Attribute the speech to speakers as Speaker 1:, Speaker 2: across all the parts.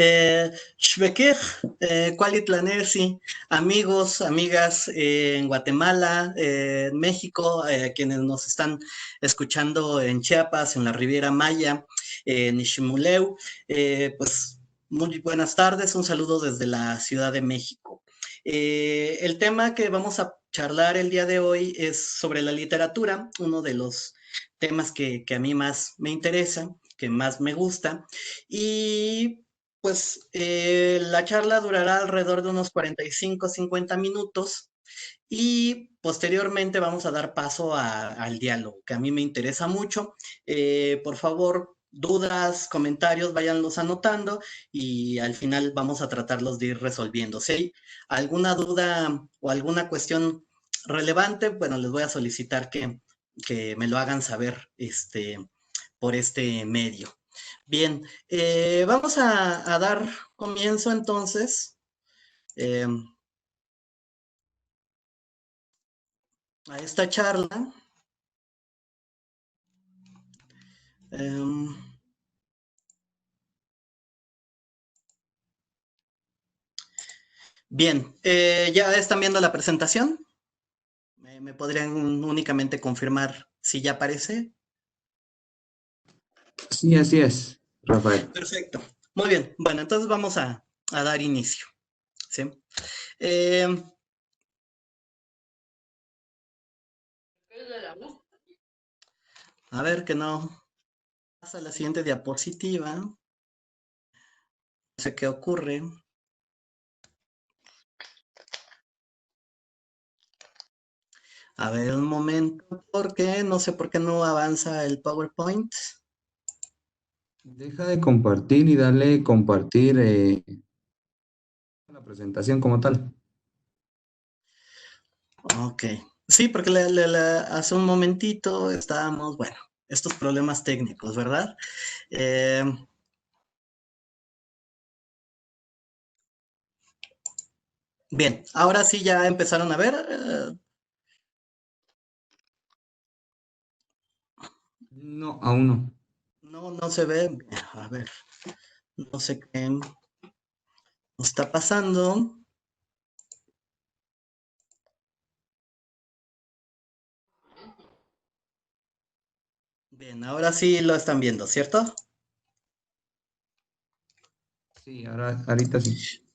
Speaker 1: Shvekir, Kualitlanesi, amigos, amigas en Guatemala, en México, quienes nos están escuchando en Chiapas, en la Riviera Maya, en Iximuleu, pues muy buenas tardes, un saludo desde la Ciudad de México. El tema que vamos a charlar el día de hoy es sobre la literatura, uno de los temas que a mí más me interesa, que más me gusta, y pues la charla durará alrededor de unos 45, 50 minutos y posteriormente vamos a dar paso al diálogo, que a mí me interesa mucho. Por favor, dudas, comentarios, váyanlos anotando y al final vamos a tratarlos de ir resolviendo. Si hay alguna duda o alguna cuestión relevante, bueno, les voy a solicitar que me lo hagan saber por este medio. Bien, vamos a dar comienzo entonces eh, a esta charla. Eh, Bien, ¿ya están viendo la presentación? ¿Me podrían únicamente confirmar si ya aparece?
Speaker 2: Sí, así es, Rafael.
Speaker 1: Perfecto. Muy bien. Bueno, entonces vamos a dar inicio. ¿Sí? Eh, a ver que no pasa la siguiente diapositiva. No sé qué ocurre. A ver, un momento, porque no sé por qué no avanza el PowerPoint.
Speaker 2: Deja de compartir y dale compartir la presentación como tal.
Speaker 1: Ok. Sí, porque hace un momentito estábamos, bueno, estos problemas técnicos, ¿verdad? Eh, Bien, ahora sí ya empezaron a ver.
Speaker 2: No, aún no.
Speaker 1: No, no se ve. A ver, no sé qué está pasando. Bien, ahora sí lo están viendo, ¿cierto?
Speaker 2: Sí, ahorita sí.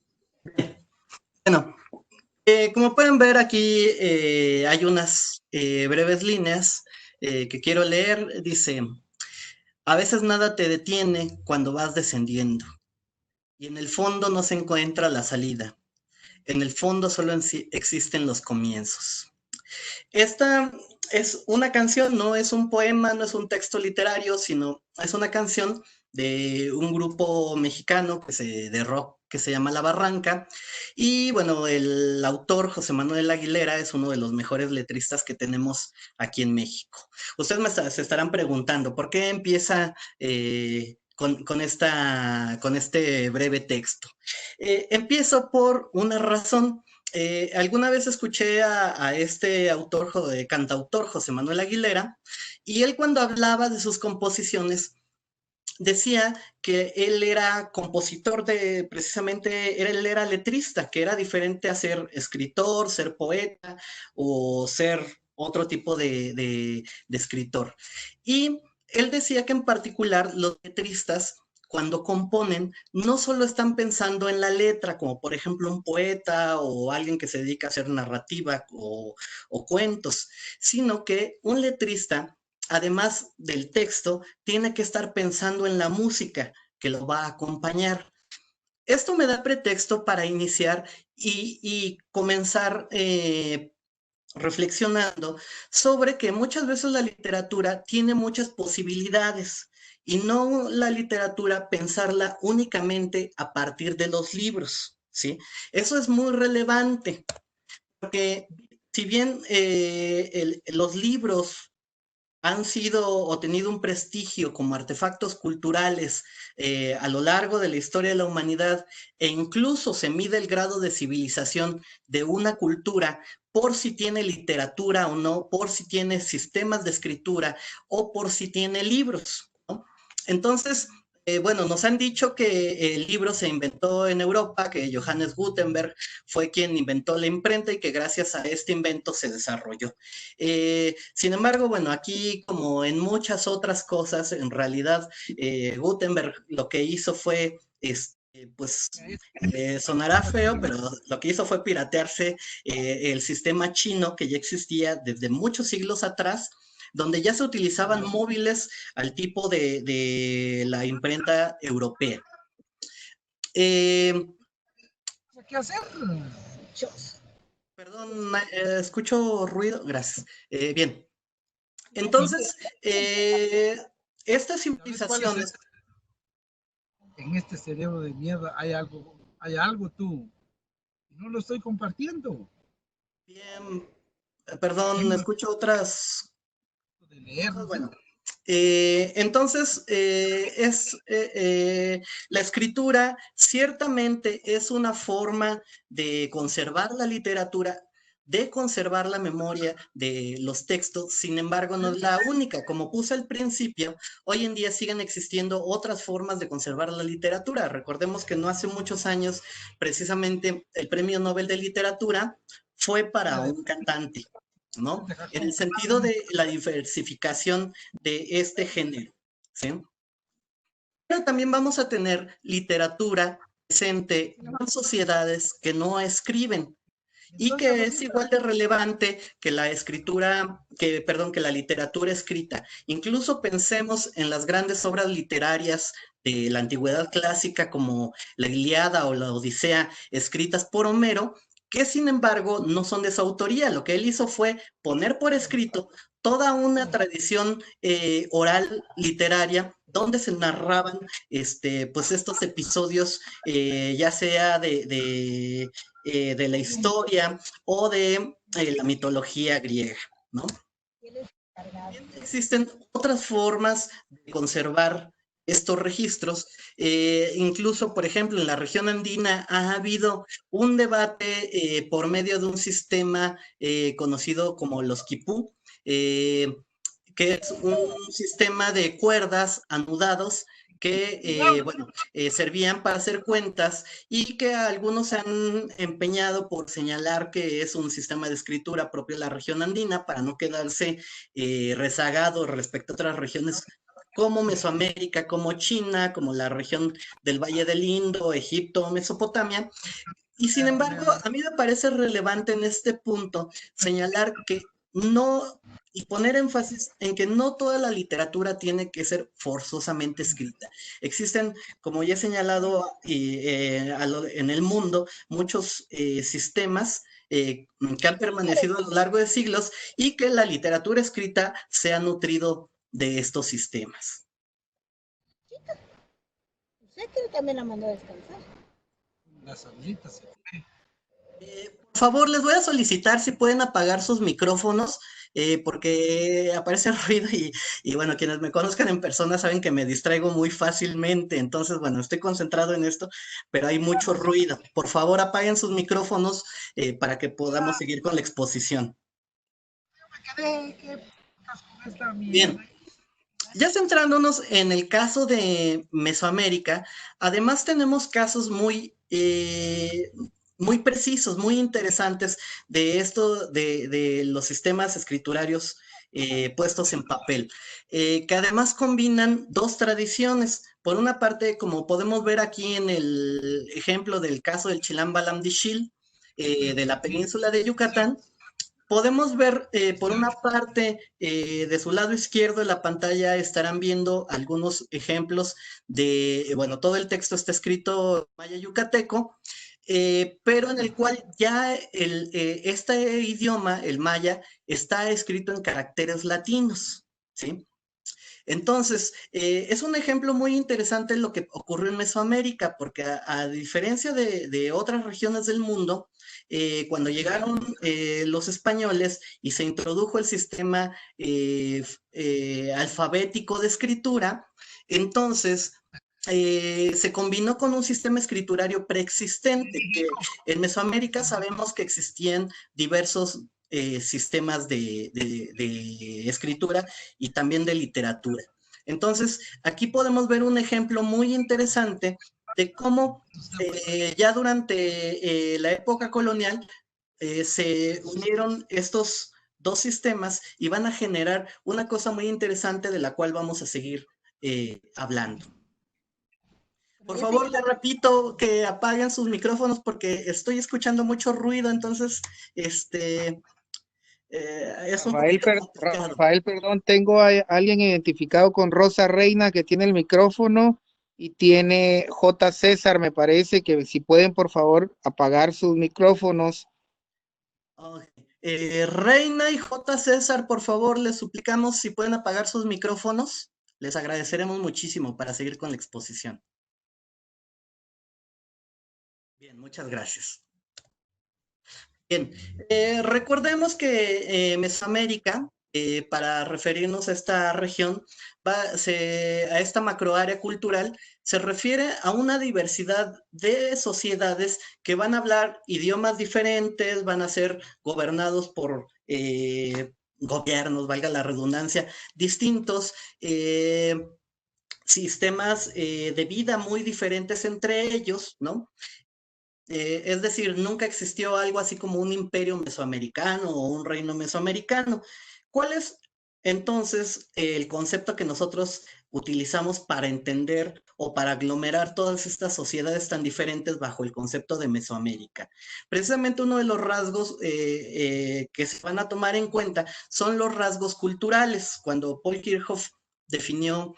Speaker 1: Bueno, como pueden ver aquí hay unas breves líneas que quiero leer. Dice, a veces nada te detiene cuando vas descendiendo y en el fondo no se encuentra la salida. En el fondo solo existen los comienzos. Esta es una canción, no es un poema, no es un texto literario, sino es una canción de un grupo mexicano de rock que se llama La Barranca. Y bueno, el autor, José Manuel Aguilera, es uno de los mejores letristas que tenemos aquí en México. Ustedes se estarán preguntando, ¿por qué empieza con este breve texto? Empiezo por una razón. Alguna vez escuché a este cantautor José Manuel Aguilera, y él cuando hablaba de sus composiciones decía que él era compositor precisamente, él era letrista, que era diferente a ser escritor, ser poeta o ser otro tipo de escritor. Y él decía que en particular los letristas cuando componen, no solo están pensando en la letra, como por ejemplo un poeta o alguien que se dedica a hacer narrativa o cuentos, sino que un letrista, además del texto, tiene que estar pensando en la música que lo va a acompañar. Esto me da pretexto para iniciar y comenzar reflexionando sobre que muchas veces la literatura tiene muchas posibilidades y no la literatura pensarla únicamente a partir de los libros, ¿sí? Eso es muy relevante porque si bien los libros han sido o tenido un prestigio como artefactos culturales a lo largo de la historia de la humanidad e incluso se mide el grado de civilización de una cultura por si tiene literatura o no, por si tiene sistemas de escritura o por si tiene libros, ¿no? Entonces, Bueno, nos han dicho que el libro se inventó en Europa, que Johannes Gutenberg fue quien inventó la imprenta y que gracias a este invento se desarrolló. Sin embargo, bueno, aquí como en muchas otras cosas, en realidad Gutenberg lo que hizo fue, pues sonará feo, pero lo que hizo fue piratearse el sistema chino que ya existía desde muchos siglos atrás, donde ya se utilizaban móviles al tipo de la imprenta europea.
Speaker 3: ¿Qué hacer?
Speaker 1: Perdón, escucho ruido, gracias. Bien, entonces, estas civilizaciones...
Speaker 3: En este cerebro de mierda hay algo tú. No lo estoy compartiendo.
Speaker 1: Bien, perdón, escucho otras...
Speaker 3: De leer, no sé.
Speaker 1: Bueno, entonces, la escritura ciertamente es una forma de conservar la literatura, de conservar la memoria de los textos, sin embargo, no es la única. Como puse al principio, hoy en día siguen existiendo otras formas de conservar la literatura. Recordemos que no hace muchos años, precisamente, el Premio Nobel de Literatura fue para un cantante, ¿no? En el sentido de la diversificación de este género, ¿sí? Pero también vamos a tener literatura presente en sociedades que no escriben y que es igual de relevante que la escritura, que la literatura escrita. Incluso pensemos en las grandes obras literarias de la antigüedad clásica como la Ilíada o la Odisea, escritas por Homero, que sin embargo no son de su autoría. Lo que él hizo fue poner por escrito toda una tradición oral literaria donde se narraban pues estos episodios, ya sea de la historia o de la mitología griega, ¿no? Existen otras formas de conservar estos registros, incluso, por ejemplo, en la región andina ha habido un debate por medio de un sistema conocido como los quipú, que es un sistema de cuerdas anudados que, bueno, servían para hacer cuentas y que algunos se han empeñado por señalar que es un sistema de escritura propio de la región andina para no quedarse rezagado respecto a otras regiones como Mesoamérica, como China, como la región del Valle del Indo, Egipto, Mesopotamia. Y sin embargo, a mí me parece relevante en este punto señalar que no, y poner énfasis en que no toda la literatura tiene que ser forzosamente escrita. Existen, como ya he señalado en el mundo, muchos sistemas que han permanecido a lo largo de siglos y que la literatura escrita se ha nutrido de estos sistemas.
Speaker 4: Usted creo que también la mandó a descansar.
Speaker 3: Las abuelitas se fue.
Speaker 1: Por favor, les voy a solicitar si pueden apagar sus micrófonos, porque aparece ruido y bueno, quienes me conozcan en persona saben que me distraigo muy fácilmente, entonces bueno, estoy concentrado en esto, pero hay mucho ruido. Por favor, apaguen sus micrófonos para que podamos seguir con la exposición. Bien. Ya centrándonos en el caso de Mesoamérica, además tenemos casos muy precisos, muy interesantes de esto, de los sistemas escriturarios puestos en papel, que además combinan dos tradiciones. Por una parte, como podemos ver aquí en el ejemplo del caso del Chilam Balam Dixil, de la península de Yucatán, podemos ver por una parte de su lado izquierdo de la pantalla estarán viendo algunos ejemplos de, bueno, todo el texto está escrito en maya yucateco, pero en el cual ya este idioma, el maya, está escrito en caracteres latinos, ¿sí? Entonces, es un ejemplo muy interesante lo que ocurrió en Mesoamérica, porque a diferencia de otras regiones del mundo, cuando llegaron los españoles y se introdujo el sistema alfabético de escritura, entonces se combinó con un sistema escriturario preexistente, que en Mesoamérica sabemos que existían diversos sistemas de escritura y también de literatura. Entonces, aquí podemos ver un ejemplo muy interesante de cómo ya durante la época colonial se unieron estos dos sistemas y van a generar una cosa muy interesante de la cual vamos a seguir hablando. Por favor, les repito que apaguen sus micrófonos porque estoy escuchando mucho ruido, entonces es un poquito complicado.
Speaker 5: Rafael, perdón, tengo a alguien identificado con Rosa Reina que tiene el micrófono y tiene J. César, me parece que si pueden por favor apagar sus micrófonos.
Speaker 1: Okay. Reina y J. César, por favor, les suplicamos si pueden apagar sus micrófonos. Les agradeceremos muchísimo para seguir con la exposición. Bien, muchas gracias. Bien, recordemos que Mesoamérica, para referirnos a esta región, a esta macroárea cultural, se refiere a una diversidad de sociedades que van a hablar idiomas diferentes, van a ser gobernados por gobiernos, valga la redundancia, distintos, sistemas de vida muy diferentes entre ellos, ¿no? Es decir, nunca existió algo así como un imperio mesoamericano o un reino mesoamericano. ¿Cuál es entonces el concepto que nosotros utilizamos para entender o para aglomerar todas estas sociedades tan diferentes bajo el concepto de Mesoamérica? Precisamente uno de los rasgos que se van a tomar en cuenta son los rasgos culturales. Cuando Paul Kirchhoff definió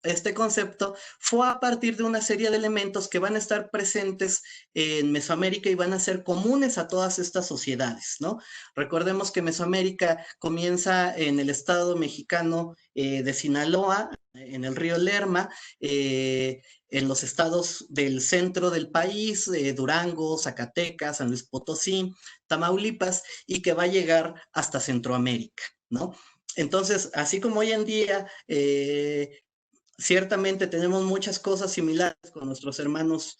Speaker 1: este concepto, fue a partir de una serie de elementos que van a estar presentes en Mesoamérica y van a ser comunes a todas estas sociedades, ¿no? Recordemos que Mesoamérica comienza en el estado mexicano de Sinaloa, en el río Lerma, en los estados del centro del país, Durango, Zacatecas, San Luis Potosí, Tamaulipas, y que va a llegar hasta Centroamérica, ¿no? Entonces, así como hoy en día ciertamente tenemos muchas cosas similares con nuestros hermanos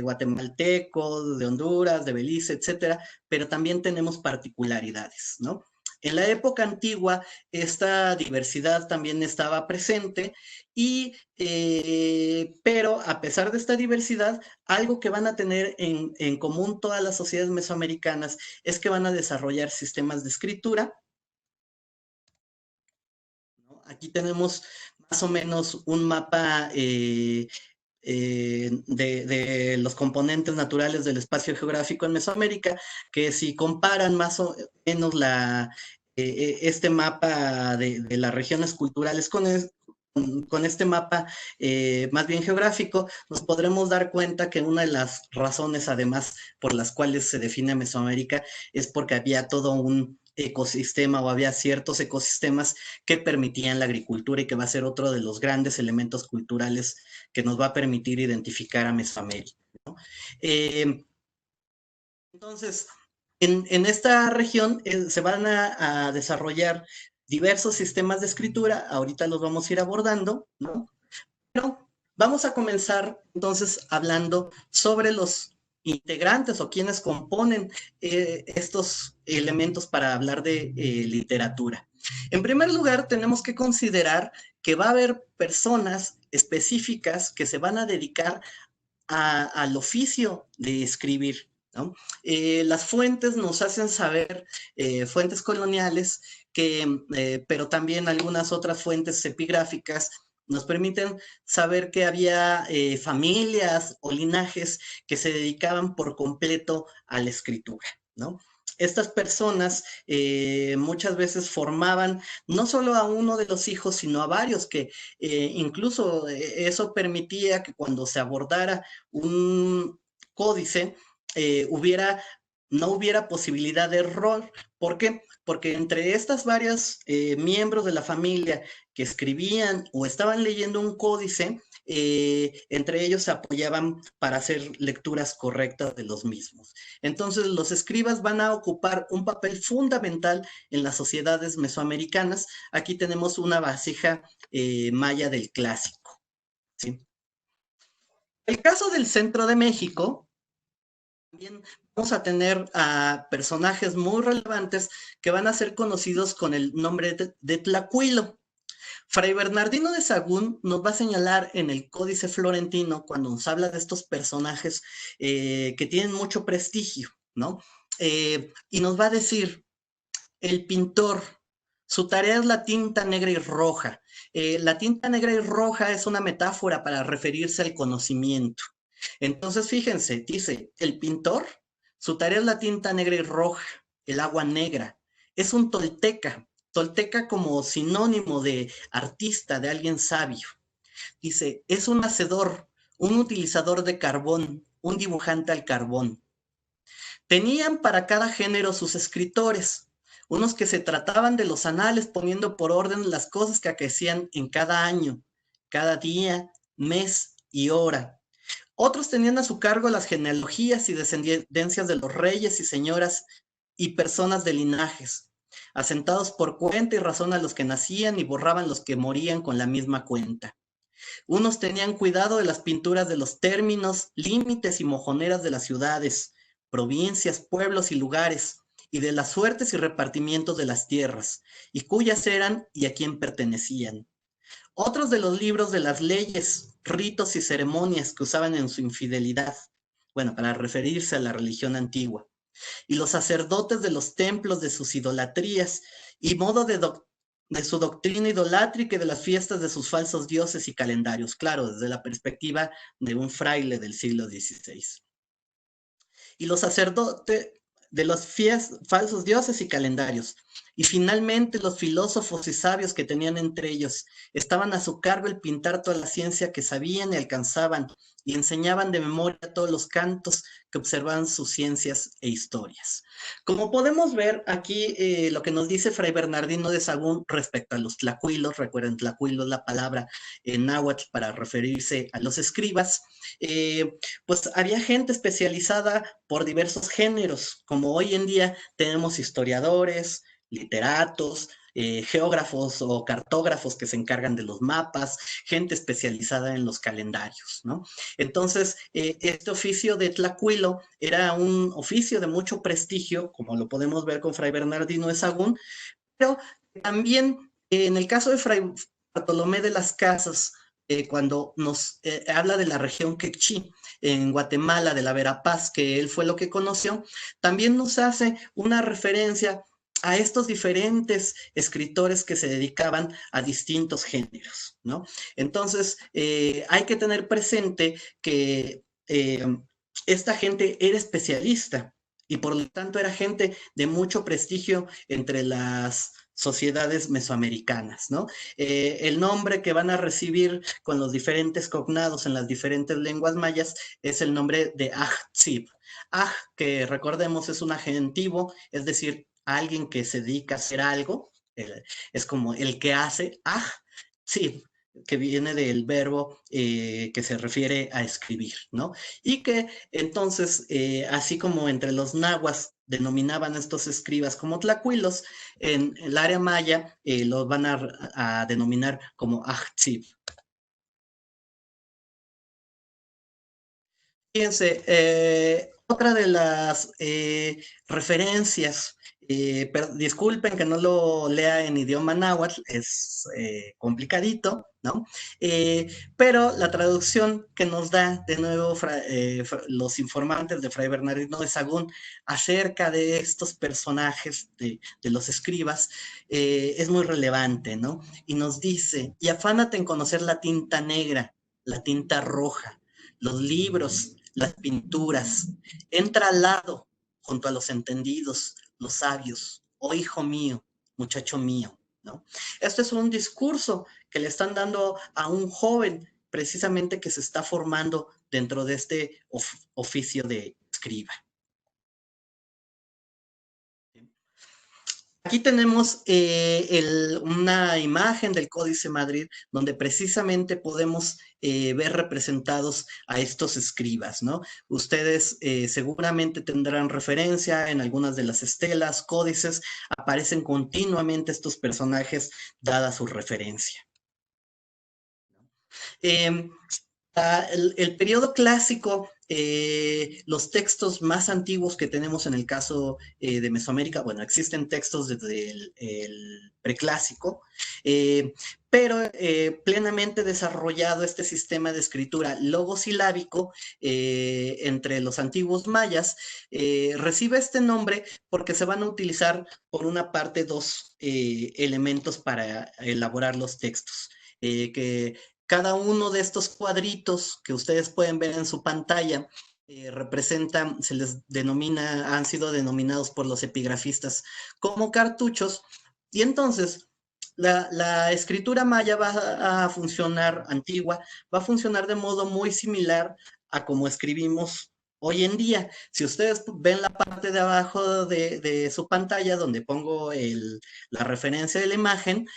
Speaker 1: guatemaltecos, de Honduras, de Belice, etcétera, pero también tenemos particularidades, ¿no? En la época antigua, esta diversidad también estaba presente, pero a pesar de esta diversidad, algo que van a tener en común todas las sociedades mesoamericanas es que van a desarrollar sistemas de escritura, ¿no? Aquí tenemos más o menos un mapa de los componentes naturales del espacio geográfico en Mesoamérica, que si comparan más o menos este mapa de las regiones culturales con este mapa más bien geográfico, nos podremos dar cuenta que una de las razones, además, por las cuales se define Mesoamérica es porque había todo un ecosistema o había ciertos ecosistemas que permitían la agricultura y que va a ser otro de los grandes elementos culturales que nos va a permitir identificar a Mesoamérica, ¿no? Entonces, en esta región se van a desarrollar diversos sistemas de escritura, ahorita los vamos a ir abordando, ¿no? Pero vamos a comenzar entonces hablando sobre los integrantes o quienes componen estos elementos para hablar de literatura. En primer lugar, tenemos que considerar que va a haber personas específicas que se van a dedicar al oficio de escribir, ¿no? Las fuentes nos hacen saber, fuentes coloniales, pero también algunas otras fuentes epigráficas nos permiten saber que había familias o linajes que se dedicaban por completo a la escritura, ¿no? Estas personas muchas veces formaban no solo a uno de los hijos, sino a varios, que incluso eso permitía que cuando se abordara un códice no hubiera posibilidad de error. ¿Por qué? Porque entre estas varias miembros de la familia que escribían o estaban leyendo un códice, entre ellos se apoyaban para hacer lecturas correctas de los mismos. Entonces, los escribas van a ocupar un papel fundamental en las sociedades mesoamericanas. Aquí tenemos una vasija maya del clásico, ¿sí? El caso del centro de México, también vamos a tener a personajes muy relevantes que van a ser conocidos con el nombre de Tlacuilo. Fray Bernardino de Sahagún nos va a señalar en el Códice Florentino, cuando nos habla de estos personajes que tienen mucho prestigio, ¿no? Y nos va a decir, el pintor, su tarea es la tinta negra y roja. La tinta negra y roja es una metáfora para referirse al conocimiento. Entonces, fíjense, dice, el pintor, su tarea es la tinta negra y roja, el agua negra. Es un tolteca como sinónimo de artista, de alguien sabio. Dice, es un hacedor, un utilizador de carbón, un dibujante al carbón. Tenían para cada género sus escritores, unos que se trataban de los anales poniendo por orden las cosas que acaecían en cada año, cada día, mes y hora. Otros tenían a su cargo las genealogías y descendencias de los reyes y señoras y personas de linajes, asentados por cuenta y razón a los que nacían y borraban los que morían con la misma cuenta. Unos tenían cuidado de las pinturas de los términos, límites y mojoneras de las ciudades, provincias, pueblos y lugares, y de las suertes y repartimientos de las tierras, y cuyas eran y a quién pertenecían. Otros de los libros de las leyes, ritos y ceremonias que usaban en su infidelidad, bueno, para referirse a la religión antigua, y los sacerdotes de los templos de sus idolatrías y modo de su doctrina idolátrica y de las fiestas de sus falsos dioses y calendarios, claro, desde la perspectiva de un fraile del siglo XVI. Y los sacerdotes de los falsos dioses y calendarios. Y finalmente los filósofos y sabios que tenían entre ellos estaban a su cargo el pintar toda la ciencia que sabían y alcanzaban y enseñaban de memoria todos los cantos que observaban sus ciencias e historias. Como podemos ver aquí lo que nos dice Fray Bernardino de Sahagún respecto a los tlacuilos, recuerden, tlacuilo es la palabra en náhuatl para referirse a los escribas, pues había gente especializada por diversos géneros, como hoy en día tenemos historiadores, literatos, geógrafos o cartógrafos que se encargan de los mapas, gente especializada en los calendarios, ¿no? Entonces, este oficio de tlacuilo era un oficio de mucho prestigio, como lo podemos ver con Fray Bernardino de Sahagún, pero también en el caso de Fray Bartolomé de las Casas, cuando nos habla de la región quechí en Guatemala, de la Verapaz, que él fue lo que conoció, también nos hace una referencia a estos diferentes escritores que se dedicaban a distintos géneros, ¿no? Entonces, hay que tener presente que esta gente era especialista y por lo tanto era gente de mucho prestigio entre las sociedades mesoamericanas, ¿no? El nombre que van a recibir con los diferentes cognados en las diferentes lenguas mayas es el nombre de Ajtzib. Aj, que recordemos es un adjetivo, es decir, alguien que se dedica a hacer algo, es como el que hace, Ajtzib, que viene del verbo que se refiere a escribir, ¿no? Y que entonces, así como entre los nahuas denominaban a estos escribas como tlacuilos, en el área maya los van a denominar como Ajtzib. Fíjense, otra de las referencias, disculpen que no lo lea en idioma náhuatl, es complicadito, ¿no? Pero la traducción que nos da de nuevo los informantes de Fray Bernardino de Sahagún acerca de estos personajes de los escribas es muy relevante, ¿no? Y nos dice, y afánate en conocer la tinta negra, la tinta roja, los libros, las pinturas, entra al lado, junto a los entendidos, los sabios, oh hijo mío, muchacho mío, ¿no? Este es un discurso que le están dando a un joven precisamente que se está formando dentro de este oficio de escriba. Aquí tenemos una imagen del Códice Madrid donde precisamente podemos ver representados a estos escribas, ¿no? Ustedes seguramente tendrán referencia en algunas de las estelas, códices, aparecen continuamente estos personajes dada su referencia. El periodo clásico, los textos más antiguos que tenemos en el caso de Mesoamérica, bueno, existen textos desde el preclásico, pero plenamente desarrollado este sistema de escritura logosilábico entre los antiguos mayas, recibe este nombre porque se van a utilizar por una parte dos elementos para elaborar los textos, que cada uno de estos cuadritos que ustedes pueden ver en su pantalla representan, se les denomina, han sido denominados por los epigrafistas como cartuchos, y entonces la escritura maya va a funcionar, antigua, va a funcionar de modo muy similar a como escribimos hoy en día. Si ustedes ven la parte de abajo de su pantalla, donde pongo la referencia de la imagen,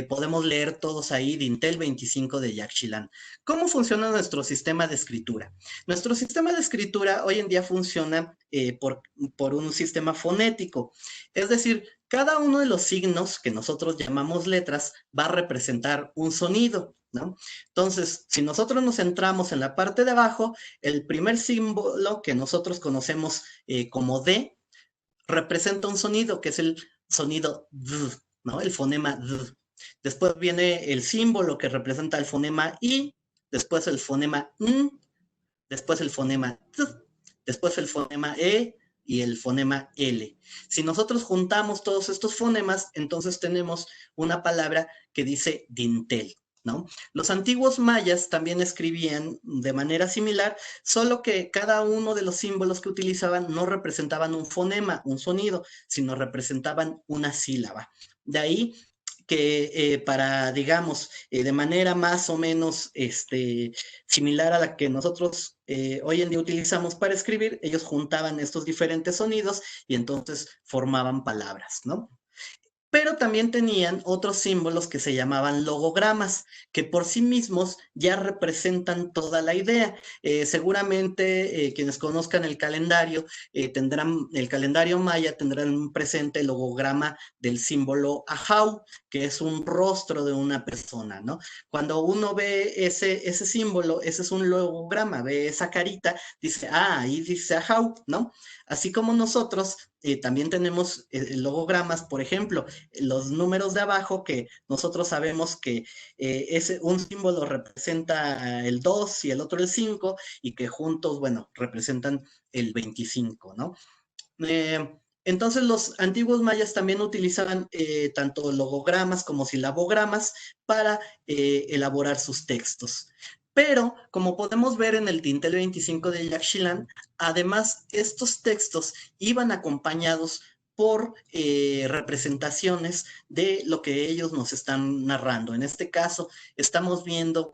Speaker 1: podemos leer todos ahí Dintel 25 de Yaxchilán. ¿Cómo funciona nuestro sistema de escritura? Nuestro sistema de escritura hoy en día funciona por un sistema fonético, es decir, cada uno de los signos que nosotros llamamos letras va a representar un sonido, ¿no? Entonces, si nosotros nos centramos en la parte de abajo, el primer símbolo que nosotros conocemos como D representa un sonido, que es el sonido D, ¿no? El fonema D. Después viene el símbolo que representa el fonema I, después el fonema N, después el fonema T, después el fonema E y el fonema L. Si nosotros juntamos todos estos fonemas, entonces tenemos una palabra que dice dintel, ¿no? Los antiguos mayas también escribían de manera similar, solo que cada uno de los símbolos que utilizaban no representaban un fonema, un sonido, sino representaban una sílaba. De ahí que para, digamos, de manera más o menos similar a la que nosotros hoy en día utilizamos para escribir, ellos juntaban estos diferentes sonidos y entonces formaban palabras, ¿no? Pero también tenían otros símbolos que se llamaban logogramas, que por sí mismos ya representan toda la idea. Seguramente quienes conozcan el calendario el calendario maya tendrán presente el logograma del símbolo Ajau, que es un rostro de una persona, ¿no? Cuando uno ve ese símbolo, ese es un logograma, ve esa carita, dice, ahí dice Ajau, ¿no? Así como nosotros también tenemos logogramas, por ejemplo, los números de abajo, que nosotros sabemos que un símbolo representa el 2 y el otro el 5, y que juntos, bueno, representan el 25, ¿no? Entonces los antiguos mayas también utilizaban tanto logogramas como silabogramas para elaborar sus textos. Pero, como podemos ver en el Dintel 25 de Yaxchilán, además estos textos iban acompañados por representaciones de lo que ellos nos están narrando. En este caso, estamos viendo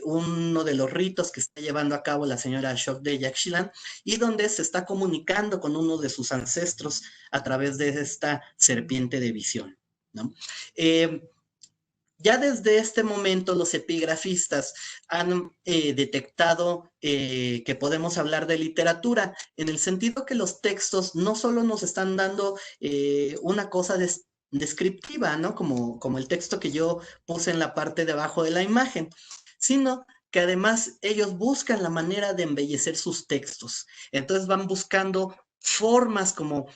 Speaker 1: uno de los ritos que está llevando a cabo la señora Ashok de Yaxchilán, y donde se está comunicando con uno de sus ancestros a través de esta serpiente de visión, ¿no? Ya desde este momento los epigrafistas han detectado que podemos hablar de literatura, en el sentido que los textos no solo nos están dando una cosa descriptiva, ¿no? Como el texto que yo puse en la parte de abajo de la imagen, sino que además ellos buscan la manera de embellecer sus textos. Entonces van buscando formas como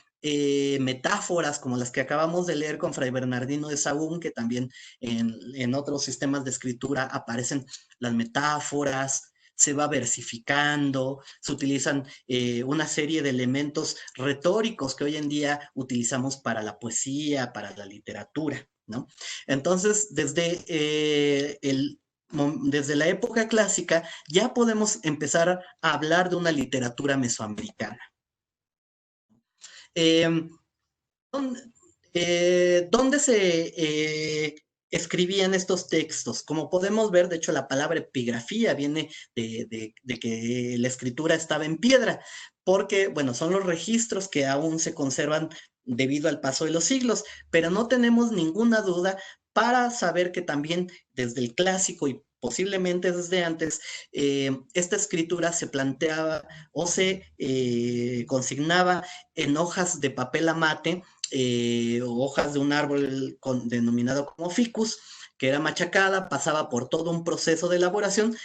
Speaker 1: metáforas como las que acabamos de leer con Fray Bernardino de Sahagún, que también en otros sistemas de escritura aparecen las metáforas, se va versificando, se utilizan una serie de elementos retóricos que hoy en día utilizamos para la poesía, para la literatura, ¿no? Entonces, desde la época clásica ya podemos empezar a hablar de una literatura mesoamericana. ¿Dónde se escribían estos textos? Como podemos ver, de hecho, la palabra epigrafía viene de que la escritura estaba en piedra, porque, bueno, son los registros que aún se conservan debido al paso de los siglos, pero no tenemos ninguna duda para saber que también desde el clásico y posiblemente desde antes, esta escritura se planteaba o se consignaba en hojas de papel amate o hojas de un árbol denominado como ficus, que era machacada, pasaba por todo un proceso de elaboración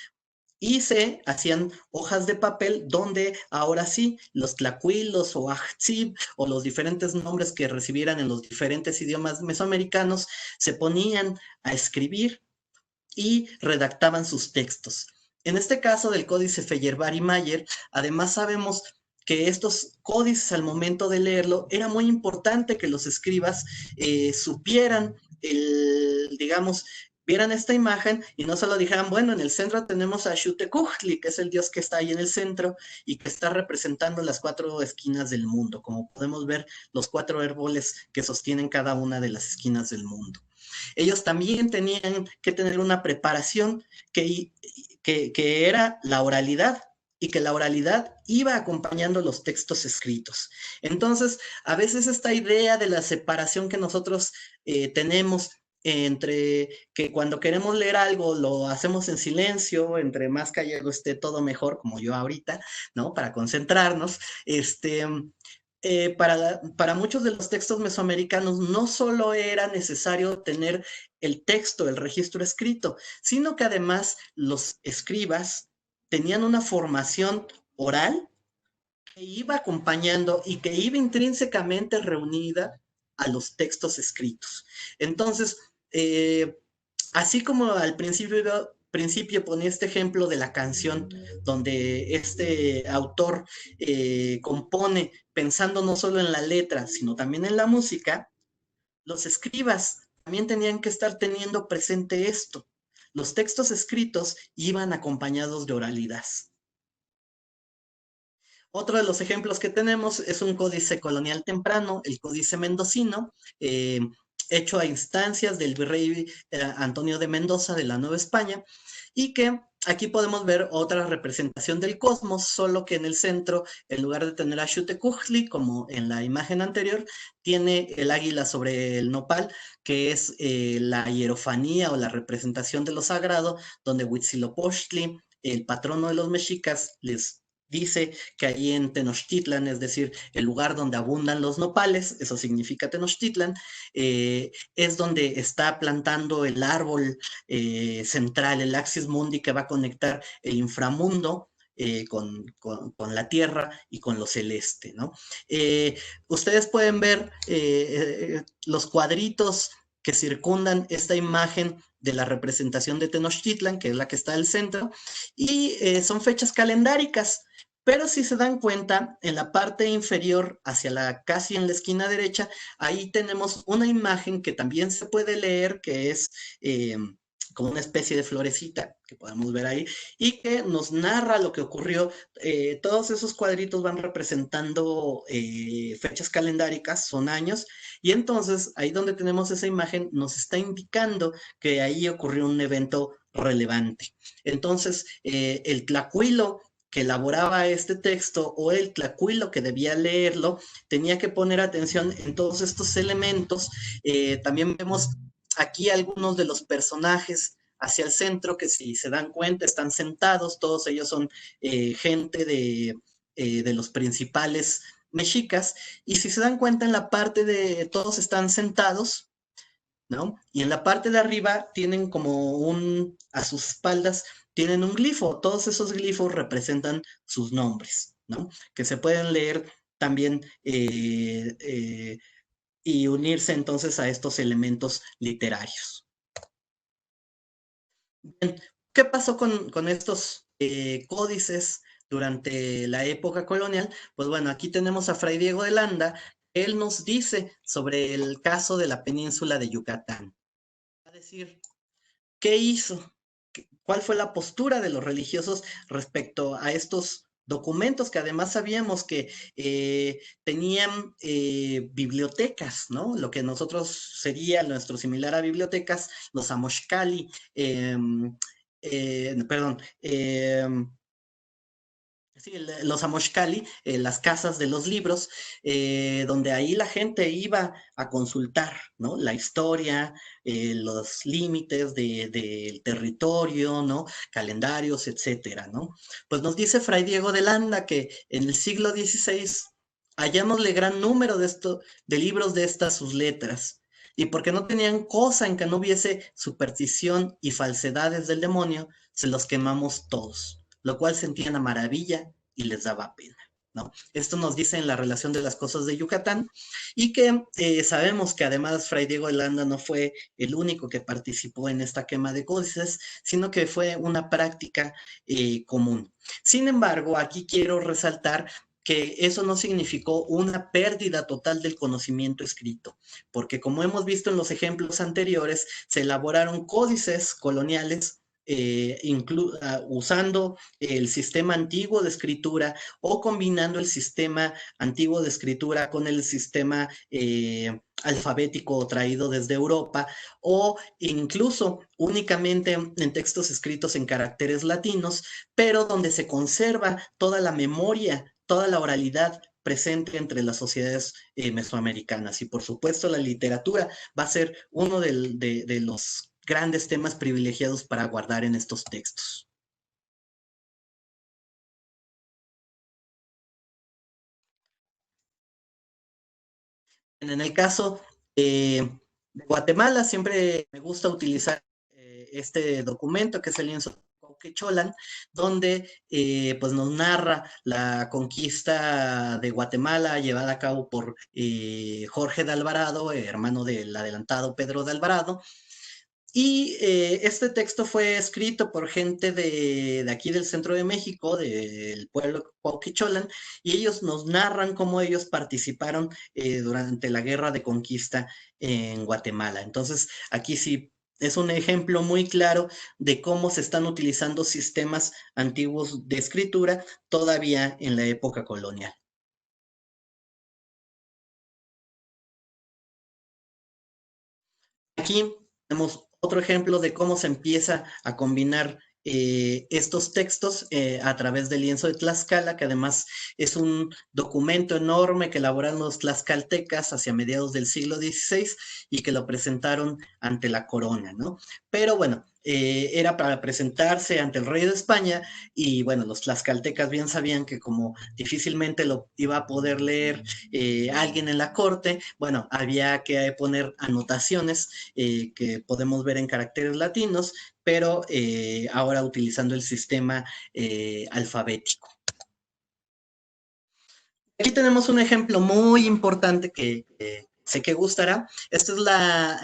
Speaker 1: y se hacían hojas de papel donde ahora sí los tlacuilos o ajtzib o los diferentes nombres que recibieran en los diferentes idiomas mesoamericanos se ponían a escribir y redactaban sus textos. En este caso del códice Feyerabad-Mayer, además sabemos que estos códices al momento de leerlo era muy importante que los escribas supieran digamos, vieran esta imagen y no solo dijeran, bueno, en el centro tenemos a Xiuhtecuhtli, que es el dios que está ahí en el centro y que está representando las 4 esquinas del mundo, como podemos ver los 4 árboles que sostienen cada una de las esquinas del mundo. Ellos también tenían que tener una preparación que era la oralidad, y que la oralidad iba acompañando los textos escritos. Entonces, a veces esta idea de la separación que nosotros tenemos entre que cuando queremos leer algo lo hacemos en silencio, entre más callado esté todo mejor, como yo ahorita, ¿no? Para concentrarnos, para muchos de los textos mesoamericanos no solo era necesario tener el texto, el registro escrito, sino que además los escribas tenían una formación oral que iba acompañando y que iba intrínsecamente reunida a los textos escritos. Entonces, así como al principio ponía este ejemplo de la canción, donde este autor compone pensando no solo en la letra, sino también en la música, los escribas también tenían que estar teniendo presente esto. Los textos escritos iban acompañados de oralidad. Otro de los ejemplos que tenemos es un códice colonial temprano, el códice mendocino, hecho a instancias del virrey Antonio de Mendoza de la Nueva España, y que aquí podemos ver otra representación del cosmos, solo que en el centro, en lugar de tener a Xiuhtecuhtli, como en la imagen anterior, tiene el águila sobre el nopal, que es la hierofanía o la representación de lo sagrado, donde Huitzilopochtli, el patrono de los mexicas, les dice que ahí en Tenochtitlan, es decir, el lugar donde abundan los nopales, eso significa Tenochtitlan, es donde está plantando el árbol central, el Axis Mundi, que va a conectar el inframundo con la tierra y con lo celeste, ¿no? Ustedes pueden ver los cuadritos que circundan esta imagen de la representación de Tenochtitlan, que es la que está al centro, y son fechas calendáricas. Pero si se dan cuenta, en la parte inferior, casi en la esquina derecha, ahí tenemos una imagen que también se puede leer, que es como una especie de florecita, que podemos ver ahí, y que nos narra lo que ocurrió. Todos esos cuadritos van representando fechas calendáricas, son años, y entonces ahí donde tenemos esa imagen nos está indicando que ahí ocurrió un evento relevante. Entonces, el tlacuilo que elaboraba este texto o el tlacuilo que debía leerlo tenía que poner atención en todos estos elementos. También vemos aquí algunos de los personajes hacia el centro que, si se dan cuenta, están sentados, todos ellos son gente de los principales mexicas, y si se dan cuenta, en la parte de todos están sentados, ¿no? Y en la parte de arriba tienen como a sus espaldas tienen un glifo. Todos esos glifos representan sus nombres, ¿no? Que se pueden leer también y unirse entonces a estos elementos literarios. Bien, ¿qué pasó con estos códices durante la época colonial? Pues bueno, aquí tenemos a Fray Diego de Landa. Él nos dice sobre el caso de la península de Yucatán. Es decir, ¿qué hizo? ¿Cuál fue la postura de los religiosos respecto a estos documentos que además sabíamos que tenían bibliotecas, ¿no? Lo que nosotros sería nuestro similar a bibliotecas, los Amoxcali, sí, los Amoxcali, las casas de los libros, donde ahí la gente iba a consultar, ¿no? La historia, los límites del territorio, ¿no? Calendarios, etcétera, ¿no? Pues nos dice Fray Diego de Landa que en el siglo XVI hallámosle gran número de libros de estas sus letras, y porque no tenían cosa en que no hubiese superstición y falsedades del demonio, se los quemamos todos, lo cual sentían a maravilla y les daba pena, ¿no? Esto nos dice en la relación de las cosas de Yucatán y que sabemos que además Fray Diego de Landa no fue el único que participó en esta quema de códices, sino que fue una práctica común. Sin embargo, aquí quiero resaltar que eso no significó una pérdida total del conocimiento escrito, porque como hemos visto en los ejemplos anteriores, se elaboraron códices coloniales usando el sistema antiguo de escritura o combinando el sistema antiguo de escritura con el sistema alfabético traído desde Europa, o incluso únicamente en textos escritos en caracteres latinos, pero donde se conserva toda la memoria, toda la oralidad presente entre las sociedades mesoamericanas. Y por supuesto la literatura va a ser uno de los grandes temas privilegiados para guardar en estos textos. En el caso de Guatemala, siempre me gusta utilizar este documento que es el lienzo de Cuauhtémoc, donde pues nos narra la conquista de Guatemala llevada a cabo por Jorge de Alvarado, hermano del adelantado Pedro de Alvarado. Y este texto fue escrito por gente de aquí del centro de México, del pueblo Cuauhtémoc, y ellos nos narran cómo ellos participaron durante la guerra de conquista en Guatemala. Entonces, aquí sí es un ejemplo muy claro de cómo se están utilizando sistemas antiguos de escritura todavía en la época colonial. Aquí tenemos otro ejemplo de cómo se empieza a combinar estos textos a través del lienzo de Tlaxcala, que además es un documento enorme que elaboraron los tlaxcaltecas hacia mediados del siglo XVI y que lo presentaron ante la corona, ¿no? Pero bueno, era para presentarse ante el rey de España y bueno, los tlaxcaltecas bien sabían que como difícilmente lo iba a poder leer alguien en la corte, bueno, había que poner anotaciones que podemos ver en caracteres latinos, pero ahora utilizando el sistema alfabético. Aquí tenemos un ejemplo muy importante que sé que gustará. Esta es la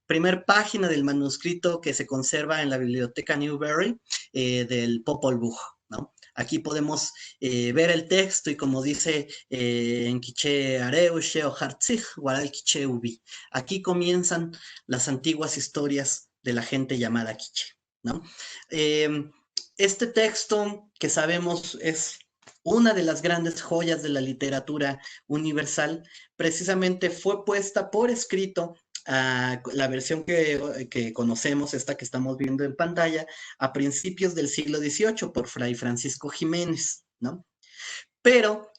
Speaker 1: primer página del manuscrito que se conserva en la biblioteca Newberry del Popol Vuh, ¿no? Aquí podemos ver el texto y como dice en quiché areuche o hartzig, guaral quiché ubi. Aquí comienzan las antiguas historias de la gente llamada quiché, ¿no? Este texto que sabemos es una de las grandes joyas de la literatura universal, precisamente fue puesta por escrito la versión que conocemos, esta que estamos viendo en pantalla, a principios del siglo XVIII por Fray Francisco Jiménez, ¿no? Pero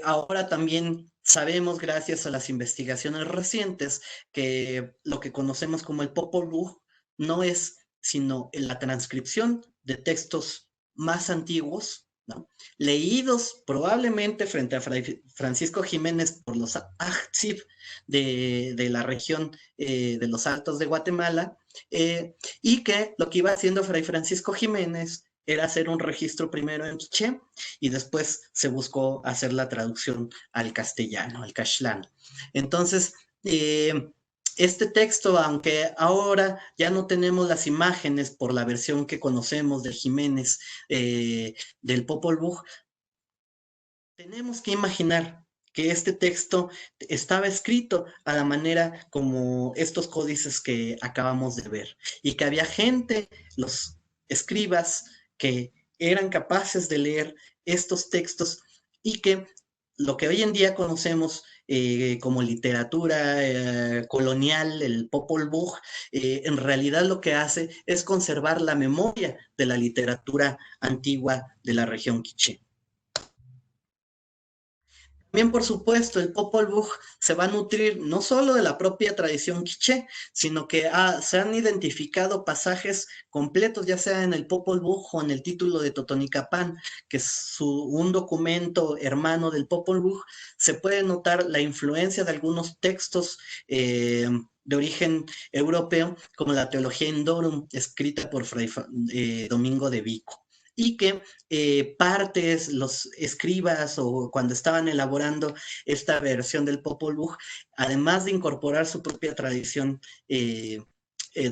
Speaker 1: ahora también sabemos, gracias a las investigaciones recientes, que lo que conocemos como el Popol Vuh no es sino la transcripción de textos más antiguos, ¿no? Leídos probablemente frente a Fray Francisco Jiménez por los Ajtzib de la región de los Altos de Guatemala, y que lo que iba haciendo Fray Francisco Jiménez era hacer un registro primero en quiché y después se buscó hacer la traducción al castellano, al caxlán. Entonces, este texto, aunque ahora ya no tenemos las imágenes por la versión que conocemos de Jiménez del Popol Vuh, tenemos que imaginar que este texto estaba escrito a la manera como estos códices que acabamos de ver y que había gente, los escribas, que eran capaces de leer estos textos y que lo que hoy en día conocemos como literatura colonial, el Popol Vuh, en realidad lo que hace es conservar la memoria de la literatura antigua de la región quiché. También, por supuesto, el Popol Vuh se va a nutrir no solo de la propia tradición quiché, sino que se han identificado pasajes completos, ya sea en el Popol Vuh o en el título de Totonicapán, que es un documento hermano del Popol Vuh. Se puede notar la influencia de algunos textos de origen europeo, como la Teología Indorum, escrita por Fray Domingo de Vico, y que partes, los escribas o cuando estaban elaborando esta versión del Popol Vuh, además de incorporar su propia tradición,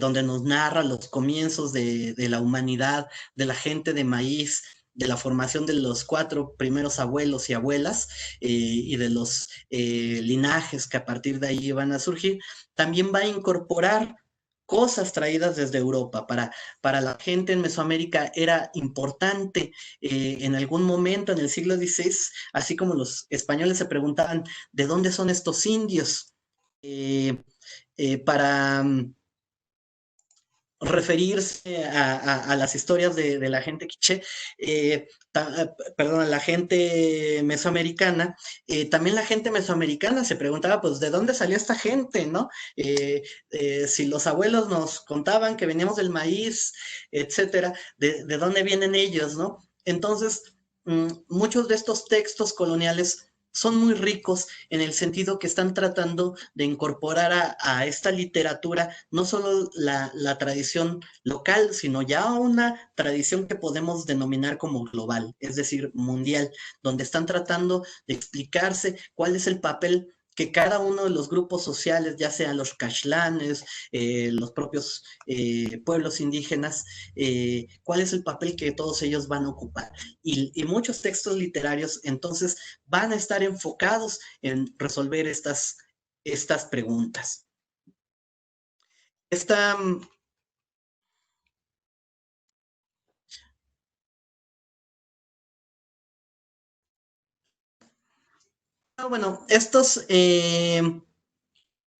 Speaker 1: donde nos narra los comienzos de la humanidad, de la gente de maíz, de la formación de los 4 primeros abuelos y abuelas y de los linajes que a partir de ahí van a surgir, también va a incorporar cosas traídas desde Europa. Para la gente en Mesoamérica era importante en algún momento en el siglo XVI, así como los españoles se preguntaban de dónde son estos indios, para referirse a las historias de la gente quiché, perdón, a la gente mesoamericana. También la gente mesoamericana se preguntaba, pues, ¿de dónde salió esta gente, no? Si los abuelos nos contaban que veníamos del maíz, etcétera, ¿de dónde vienen ellos, no? Entonces, muchos de estos textos coloniales son muy ricos en el sentido que están tratando de incorporar a esta literatura no solo la tradición local, sino ya una tradición que podemos denominar como global, es decir, mundial, donde están tratando de explicarse cuál es el papel que cada uno de los grupos sociales, ya sean los caxlanes, los propios pueblos indígenas, cuál es el papel que todos ellos van a ocupar. Y muchos textos literarios entonces van a estar enfocados en resolver estas preguntas. Bueno, estos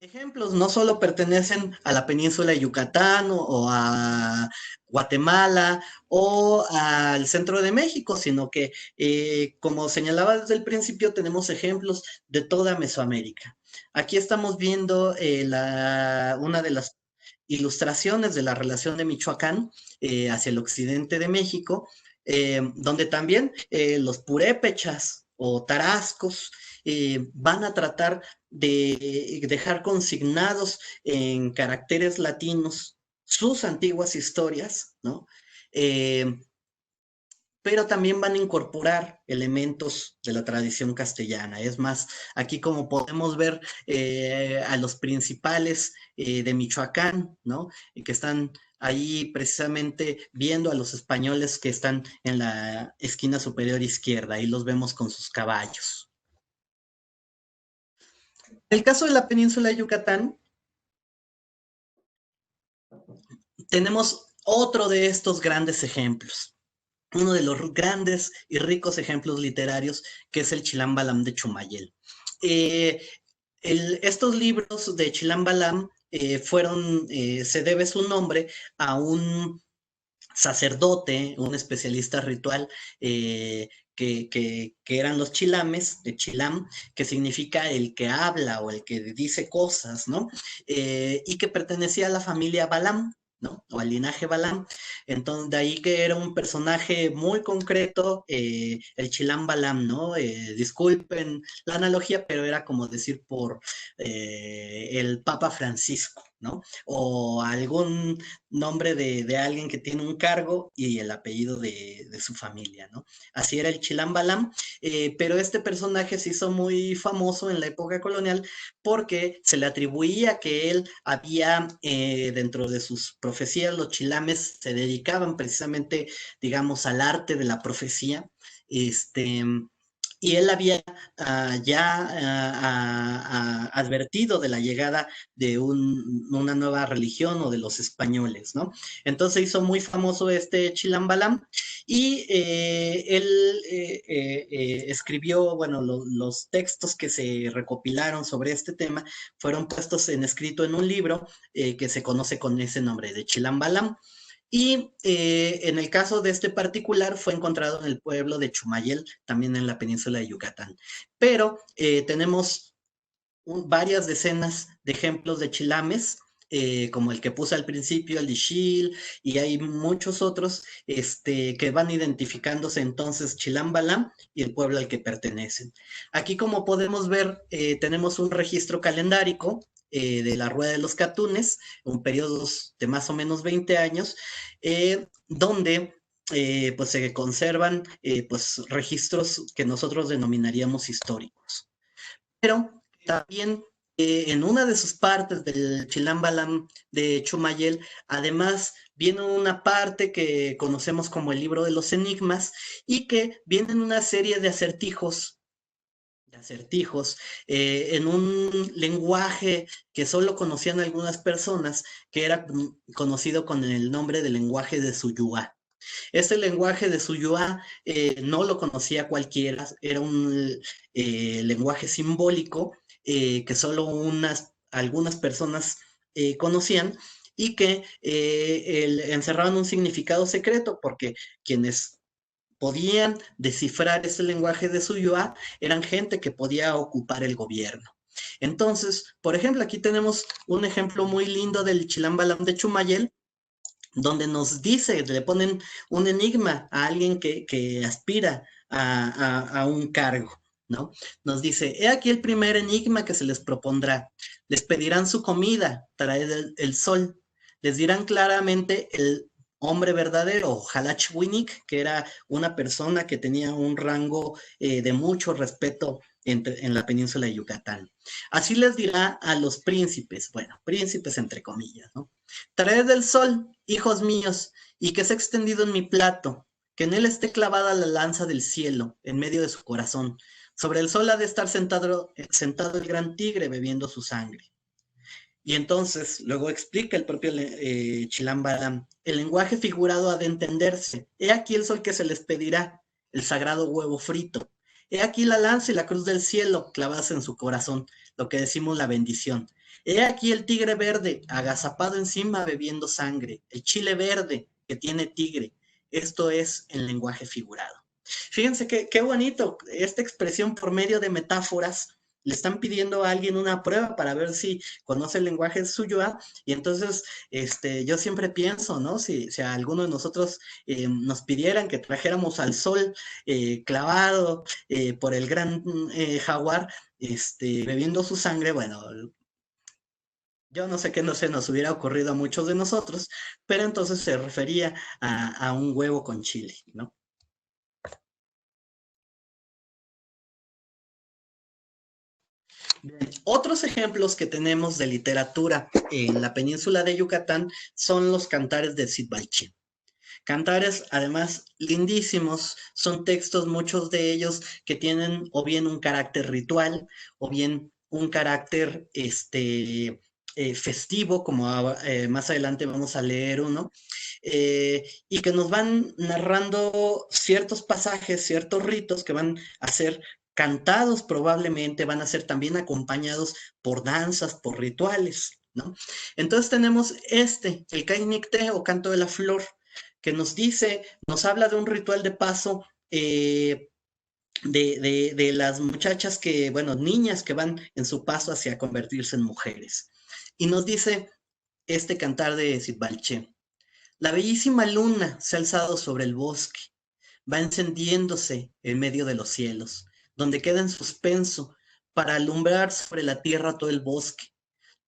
Speaker 1: ejemplos no solo pertenecen a la península de Yucatán o a Guatemala o al centro de México, sino que, como señalaba desde el principio, tenemos ejemplos de toda Mesoamérica. Aquí estamos viendo una de las ilustraciones de la relación de Michoacán hacia el occidente de México, donde también los purépechas o tarascos van a tratar de dejar consignados en caracteres latinos sus antiguas historias, ¿no? Pero también van a incorporar elementos de la tradición castellana. Es más, aquí como podemos ver a los principales de Michoacán, ¿no? Que están ahí precisamente viendo a los españoles que están en la esquina superior izquierda. Ahí los vemos con sus caballos. En el caso de la península de Yucatán, tenemos otro de estos grandes ejemplos, uno de los grandes y ricos ejemplos literarios, que es el Chilam Balam de Chumayel. Estos libros de Chilam Balam se debe su nombre a un sacerdote, un especialista ritual, que eran los chilames, de Chilam, que significa el que habla o el que dice cosas, ¿no? Y que pertenecía a la familia Balam, ¿no? O al linaje Balam. Entonces, de ahí que era un personaje muy concreto, el Chilam Balam, ¿no? Disculpen la analogía, pero era como decir por el Papa Francisco, ¿no? O algún nombre de alguien que tiene un cargo y el apellido de su familia, ¿no? Así era el Chilam Balam, pero este personaje se hizo muy famoso en la época colonial porque se le atribuía que él había, dentro de sus profecías, los chilames se dedicaban precisamente, digamos, al arte de la profecía, y él había advertido de la llegada de una nueva religión o de los españoles, ¿no? Entonces hizo muy famoso este Chilam Balam y él escribió, bueno, los textos que se recopilaron sobre este tema fueron puestos en escrito en un libro que se conoce con ese nombre de Chilam Balam. Y en el caso de este particular fue encontrado en el pueblo de Chumayel, también en la península de Yucatán. Pero tenemos varias decenas de ejemplos de chilames, como el que puse al principio, el de Ixil, y hay muchos otros que van identificándose entonces Chilam Balam y el pueblo al que pertenecen. Aquí, como podemos ver, tenemos un registro calendárico de la Rueda de los Catunes, un periodo de más o menos 20 años, donde pues se conservan pues registros que nosotros denominaríamos históricos. Pero también en una de sus partes del Chilam Balam de Chumayel, además viene una parte que conocemos como el libro de los enigmas y que vienen una serie de acertijos en un lenguaje que solo conocían algunas personas, que era conocido con el nombre de lenguaje de Suyuá. Este lenguaje de Suyuá no lo conocía cualquiera, era un lenguaje simbólico que solo algunas personas conocían y que encerraban un significado secreto, porque quienes podían descifrar este lenguaje de Suyuá eran gente que podía ocupar el gobierno. Entonces, por ejemplo, aquí tenemos un ejemplo muy lindo del Chilam Balam de Chumayel, donde nos dice, le ponen un enigma a alguien que aspira a un cargo, ¿no? Nos dice, he aquí el primer enigma que se les propondrá. Les pedirán su comida, traed el sol. Les dirán claramente el hombre verdadero, Halach Winik, que era una persona que tenía un rango de mucho respeto en la península de Yucatán. Así les dirá a los príncipes, bueno, príncipes entre comillas, ¿no? Traed el sol, hijos míos, y que sea extendido en mi plato, que en él esté clavada la lanza del cielo, en medio de su corazón. Sobre el sol ha de estar sentado el gran tigre bebiendo su sangre. Y entonces, luego explica el propio Chilam Balam, el lenguaje figurado ha de entenderse. He aquí el sol que se les pedirá, el sagrado huevo frito. He aquí la lanza y la cruz del cielo clavadas en su corazón, lo que decimos la bendición. He aquí el tigre verde, agazapado encima bebiendo sangre, el chile verde que tiene tigre. Esto es el lenguaje figurado. Fíjense qué bonito, esta expresión por medio de metáforas. Le están pidiendo a alguien una prueba para ver si conoce el lenguaje Suyuá, y entonces yo siempre pienso, ¿no? Si a alguno de nosotros nos pidieran que trajéramos al sol clavado por el gran jaguar, bebiendo su sangre, bueno, yo no sé qué no se nos hubiera ocurrido a muchos de nosotros, pero entonces se refería a un huevo con chile, ¿no? Bien. Otros ejemplos que tenemos de literatura en la península de Yucatán son los cantares de Cid Balché. Cantares, además, lindísimos, son textos, muchos de ellos, que tienen o bien un carácter ritual, o bien un carácter festivo, como más adelante vamos a leer uno, y que nos van narrando ciertos pasajes, ciertos ritos que van a ser cantados probablemente, van a ser también acompañados por danzas, por rituales, ¿no? Entonces tenemos el Caicnicté o Canto de la Flor, que nos habla de un ritual de paso de las muchachas niñas que van en su paso hacia convertirse en mujeres. Y nos dice este cantar de Cid Balché: la bellísima luna se ha alzado sobre el bosque, va encendiéndose en medio de los cielos, donde queda en suspenso para alumbrar sobre la tierra todo el bosque.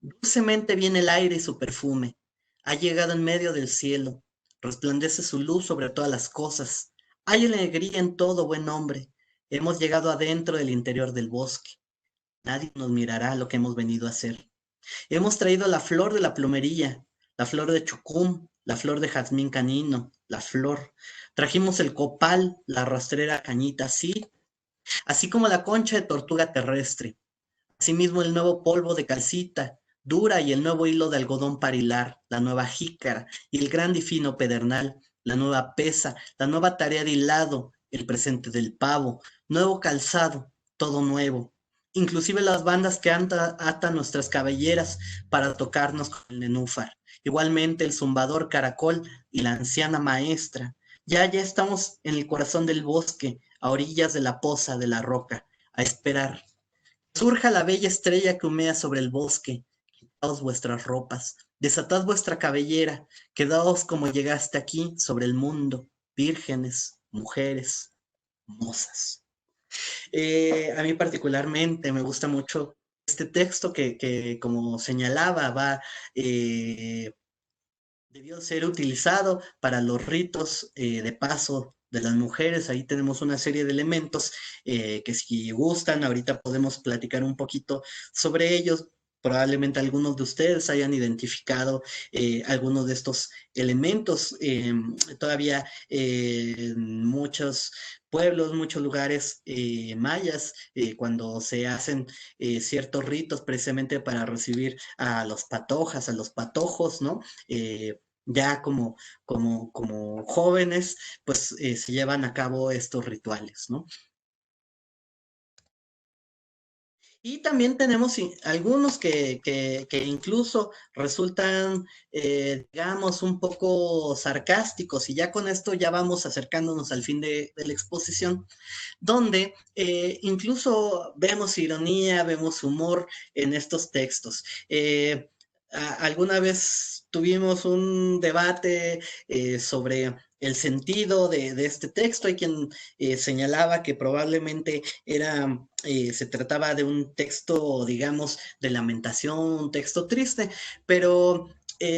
Speaker 1: Dulcemente viene el aire y su perfume, ha llegado en medio del cielo, resplandece su luz sobre todas las cosas. Hay alegría en todo, buen hombre. Hemos llegado adentro del interior del bosque. Nadie nos mirará lo que hemos venido a hacer. Hemos traído la flor de la plomería, la flor de chucum, la flor de jazmín canino, la flor. Trajimos el copal, la rastrera cañita, sí, así como la concha de tortuga terrestre. Asimismo el nuevo polvo de calcita dura y el nuevo hilo de algodón para hilar, la nueva jícara y el grande y fino pedernal, la nueva pesa, la nueva tarea de hilado, el presente del pavo, nuevo calzado, todo nuevo. Inclusive las bandas que atan nuestras cabelleras para tocarnos con el nenúfar. igualmente el zumbador caracol y la anciana maestra. Ya estamos en el corazón del bosque, a orillas de la poza de la roca, a esperar. Surja la bella estrella que humea sobre el bosque. Quitaos vuestras ropas, desatad vuestra cabellera, quedaos como llegaste aquí sobre el mundo, vírgenes, mujeres, mozas. A mí particularmente me gusta mucho este texto que como señalaba, debió ser utilizado para los ritos de paso de las mujeres. Ahí tenemos una serie de elementos que si gustan, ahorita podemos platicar un poquito sobre ellos. Probablemente algunos de ustedes hayan identificado algunos de estos elementos. Todavía en muchos pueblos, muchos lugares mayas, cuando se hacen ciertos ritos precisamente para recibir a los patojas, a los patojos, ¿no? Ya como jóvenes, pues se llevan a cabo estos rituales, ¿no? Y también tenemos algunos que incluso resultan, digamos, un poco sarcásticos, y ya con esto ya vamos acercándonos al fin de la exposición, donde incluso vemos ironía, vemos humor en estos textos. Alguna vez tuvimos un debate sobre el sentido de este texto. Hay quien señalaba que probablemente se trataba de un texto, digamos, de lamentación, un texto triste, pero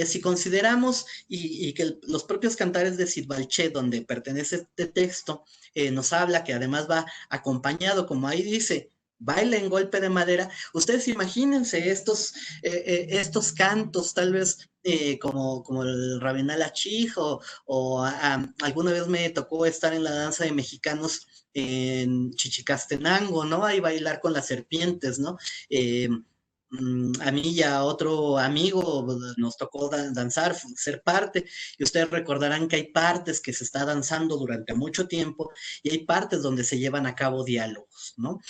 Speaker 1: si consideramos y que los propios cantares de Sitbalché, donde pertenece este texto, nos habla que además va acompañado, como ahí dice, baila en golpe de madera. Ustedes imagínense estos cantos, tal vez como el Rabinal Achij, o alguna vez me tocó estar en la danza de mexicanos en Chichicastenango, ¿no? Y bailar con las serpientes, ¿no? A mí y a otro amigo nos tocó danzar, ser parte, y ustedes recordarán que hay partes que se está danzando durante mucho tiempo y hay partes donde se llevan a cabo diálogos, ¿no?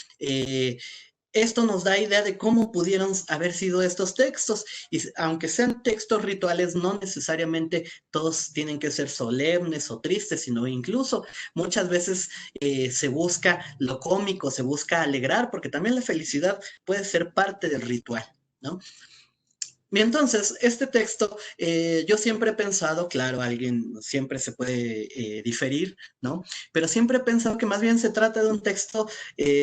Speaker 1: Esto nos da idea de cómo pudieron haber sido estos textos, y aunque sean textos rituales, no necesariamente todos tienen que ser solemnes o tristes, sino incluso muchas veces se busca lo cómico, se busca alegrar, porque también la felicidad puede ser parte del ritual, ¿no? Y entonces, este texto, yo siempre he pensado, claro, alguien siempre se puede diferir, ¿no? Pero siempre he pensado que más bien se trata de un texto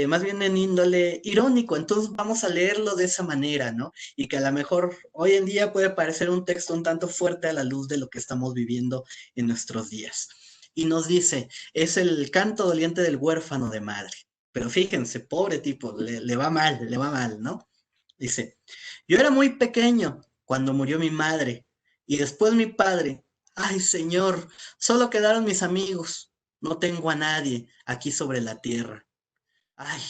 Speaker 1: más bien en índole irónico. Entonces vamos a leerlo de esa manera, ¿no? Y que a lo mejor hoy en día puede parecer un texto un tanto fuerte a la luz de lo que estamos viviendo en nuestros días. Y nos dice, es el canto doliente del huérfano de madre. Pero fíjense, pobre tipo, le va mal, ¿no? Dice, yo era muy pequeño cuando murió mi madre y después mi padre. Ay, Señor, solo quedaron mis amigos. No tengo a nadie aquí sobre la tierra. Ay,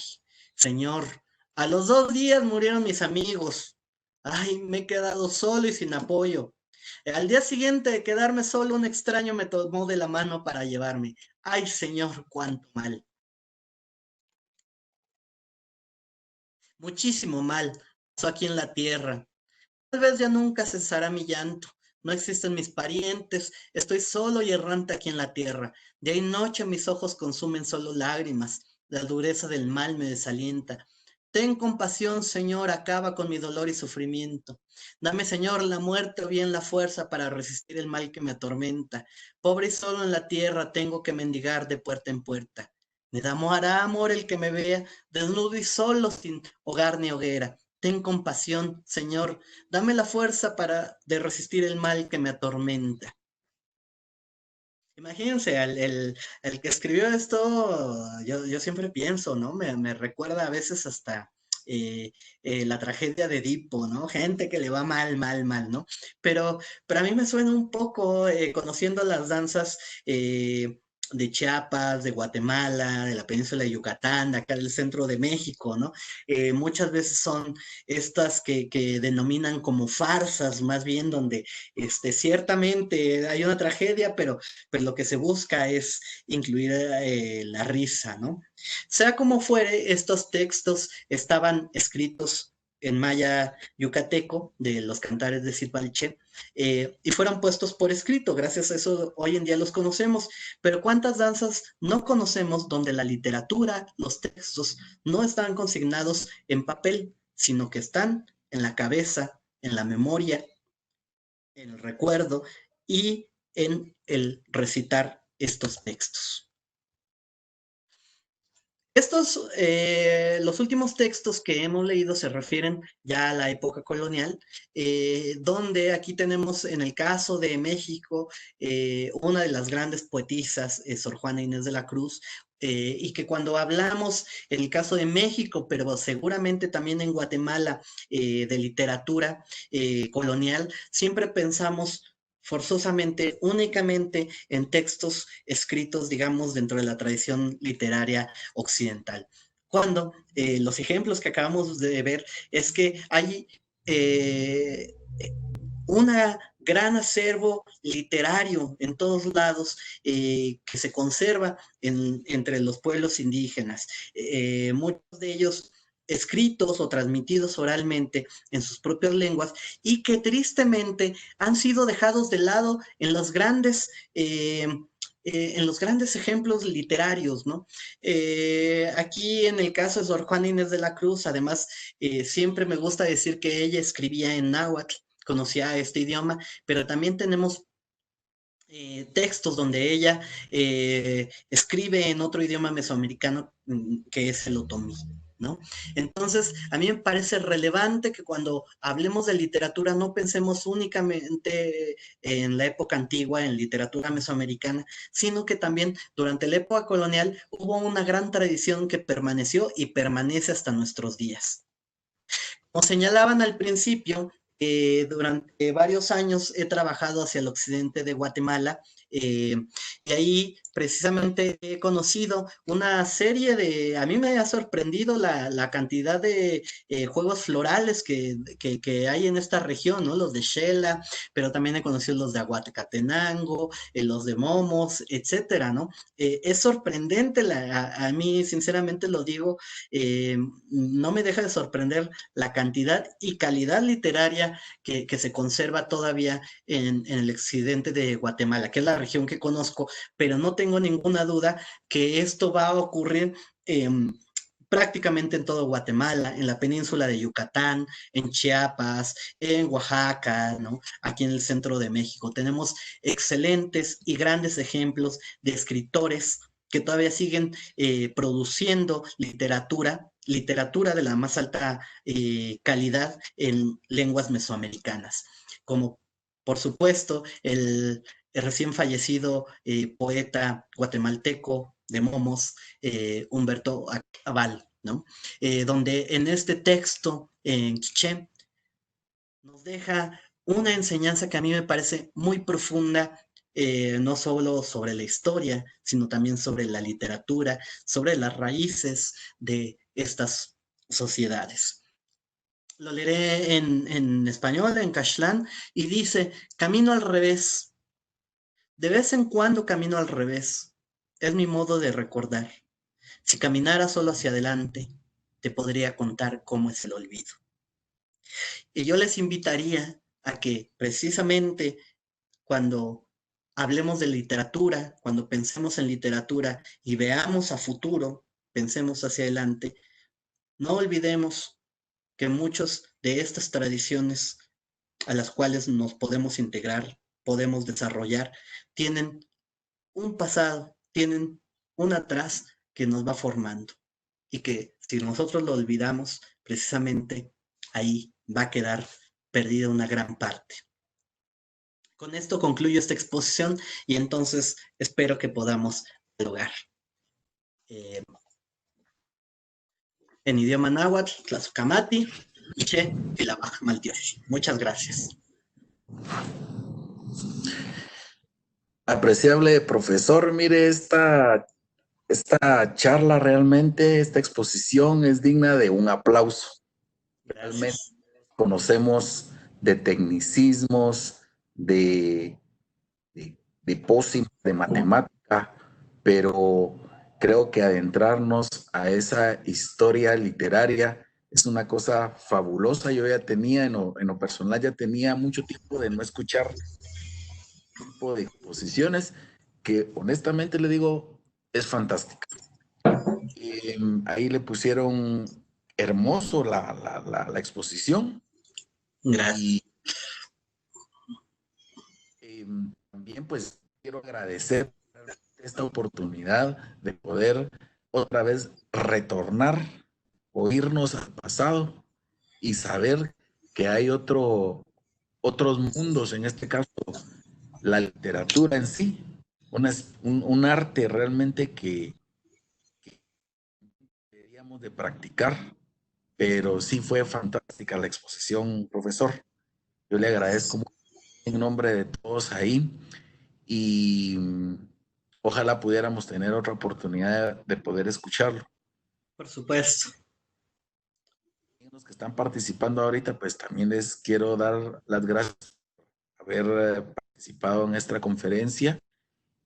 Speaker 1: Señor, a los 2 días murieron mis amigos. Ay, me he quedado solo y sin apoyo. Al día siguiente de quedarme solo, un extraño me tomó de la mano para llevarme. Ay, Señor, cuánto mal. Muchísimo mal pasó aquí en la tierra. Tal vez ya nunca cesará mi llanto. No existen mis parientes. Estoy solo y errante aquí en la tierra. Día y noche mis ojos consumen solo lágrimas. La dureza del mal me desalienta. Ten compasión, Señor, acaba con mi dolor y sufrimiento. Dame, Señor, la muerte o bien la fuerza para resistir el mal que me atormenta. Pobre y solo en la tierra tengo que mendigar de puerta en puerta. Me dará amor el que me vea, desnudo y solo, sin hogar ni hoguera. Ten compasión, Señor, dame la fuerza de resistir el mal que me atormenta. Imagínense, el que escribió esto, yo siempre pienso, ¿no? Me recuerda a veces hasta la tragedia de Edipo, ¿no? Gente que le va mal, ¿no? Pero a mí me suena un poco, conociendo las danzas de Chiapas, de Guatemala, de la península de Yucatán, de acá del centro de México, ¿no? Muchas veces son estas que denominan como farsas, más bien, donde ciertamente hay una tragedia, pero lo que se busca es incluir la risa, ¿no? Sea como fuere, estos textos estaban escritos en maya yucateco de los cantares de Citlalche, y fueron puestos por escrito. Gracias a eso hoy en día los conocemos. Pero ¿cuántas danzas no conocemos donde la literatura, los textos, no están consignados en papel, sino que están en la cabeza, en la memoria, en el recuerdo y en el recitar estos textos? Los últimos textos que hemos leído se refieren ya a la época colonial, donde aquí tenemos en el caso de México, una de las grandes poetisas, Sor Juana Inés de la Cruz, y que cuando hablamos en el caso de México, pero seguramente también en Guatemala, de literatura colonial, siempre pensamos forzosamente, únicamente en textos escritos, digamos, dentro de la tradición literaria occidental. Cuando los ejemplos que acabamos de ver es que hay una gran acervo literario en todos lados, que se conserva entre los pueblos indígenas. Muchos de ellos escritos o transmitidos oralmente en sus propias lenguas, y que tristemente han sido dejados de lado en los grandes ejemplos literarios, ¿no? Aquí en el caso de Sor Juana Inés de la Cruz, además, siempre me gusta decir que ella escribía en náhuatl, conocía este idioma, pero también tenemos textos donde ella escribe en otro idioma mesoamericano, que es el otomí, ¿no? Entonces, a mí me parece relevante que cuando hablemos de literatura no pensemos únicamente en la época antigua, en literatura mesoamericana, sino que también durante la época colonial hubo una gran tradición que permaneció y permanece hasta nuestros días. Como señalaban al principio, durante varios años he trabajado hacia el occidente de Guatemala, y ahí precisamente he conocido una serie a mí me ha sorprendido la cantidad de juegos florales que hay en esta región, ¿no? Los de Xela, pero también he conocido los de Aguatecatenango, los de Momos, etcétera, ¿no? Es sorprendente, a mí sinceramente lo digo, no me deja de sorprender la cantidad y calidad literaria que se conserva todavía en el occidente de Guatemala, que es la región que conozco, pero no tengo ninguna duda que esto va a ocurrir prácticamente en todo Guatemala, en la península de Yucatán, en Chiapas, en Oaxaca, ¿no? Aquí en el centro de México. Tenemos excelentes y grandes ejemplos de escritores que todavía siguen produciendo literatura de la más alta calidad en lenguas mesoamericanas, como por supuesto el recién fallecido poeta guatemalteco de Momos, Humberto Aval, ¿no? Donde en este texto en quiché nos deja una enseñanza que a mí me parece muy profunda, no solo sobre la historia, sino también sobre la literatura, sobre las raíces de estas sociedades. Lo leeré en español, en caxlán, y dice: camino al revés. De vez en cuando camino al revés. Es mi modo de recordar. Si caminara solo hacia adelante, te podría contar cómo es el olvido. Y yo les invitaría a que precisamente cuando hablemos de literatura, cuando pensemos en literatura y veamos a futuro, pensemos hacia adelante, no olvidemos que muchas de estas tradiciones a las cuales nos podemos integrar, podemos desarrollar, tienen un pasado, tienen un atrás que nos va formando, y que si nosotros lo olvidamos, precisamente ahí va a quedar perdida una gran parte. Con esto concluyo esta exposición y entonces espero que podamos dialogar. En idioma náhuatl, Tlazocamati, Iche, Tilabaj, Maltioshi. Muchas gracias.
Speaker 6: Apreciable profesor, mire, esta charla realmente, esta exposición es digna de un aplauso. Realmente conocemos de tecnicismos, de pócimas, de matemática, pero creo que adentrarnos a esa historia literaria es una cosa fabulosa. Yo ya tenía, en lo personal, ya tenía mucho tiempo de no escuchar este tipo de exposiciones que honestamente le digo, es fantástica. Ahí le pusieron hermoso la exposición.
Speaker 1: Gracias.
Speaker 6: Y también pues quiero agradecer esta oportunidad de poder otra vez retornar o irnos al pasado y saber que hay otros mundos, en este caso la literatura en sí, un arte realmente que deberíamos de practicar, pero sí fue fantástica la exposición, profesor. Yo le agradezco mucho en nombre de todos ahí y ojalá pudiéramos tener otra oportunidad de poder escucharlo.
Speaker 1: Por supuesto.
Speaker 6: Los que están participando ahorita, pues también les quiero dar las gracias por haber participado en esta conferencia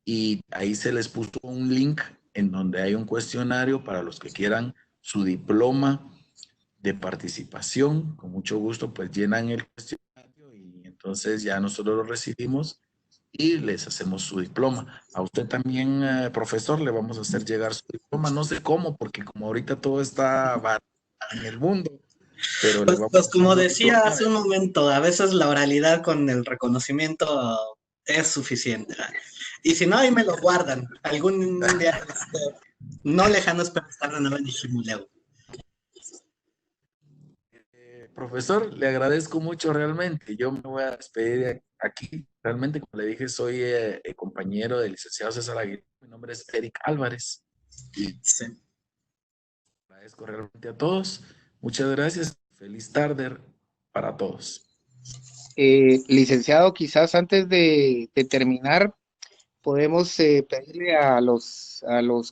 Speaker 6: y ahí se les puso un link en donde hay un cuestionario para los que quieran su diploma de participación. Con mucho gusto pues llenan el cuestionario y entonces ya nosotros lo recibimos y les hacemos su diploma. A usted también, profesor, le vamos a hacer llegar su diploma. No sé cómo, porque como ahorita todo está en el mundo, pero le vamos
Speaker 1: Pues
Speaker 6: a
Speaker 1: como
Speaker 6: hacer
Speaker 1: decía hace un momento, a veces la oralidad con el reconocimiento es suficiente, ¿verdad? Y si no, ahí me lo guardan. Algún día no lejano espero estar de nuevo en Iximuleu.
Speaker 6: Profesor, le agradezco mucho realmente. Yo me voy a despedir aquí. Realmente, como le dije, soy compañero del licenciado César Aguirre. Mi nombre es Eric Álvarez. Y
Speaker 1: Sí.
Speaker 6: agradezco realmente a todos. Muchas gracias. Feliz tarde para todos.
Speaker 5: Licenciado, quizás antes de terminar, podemos pedirle a los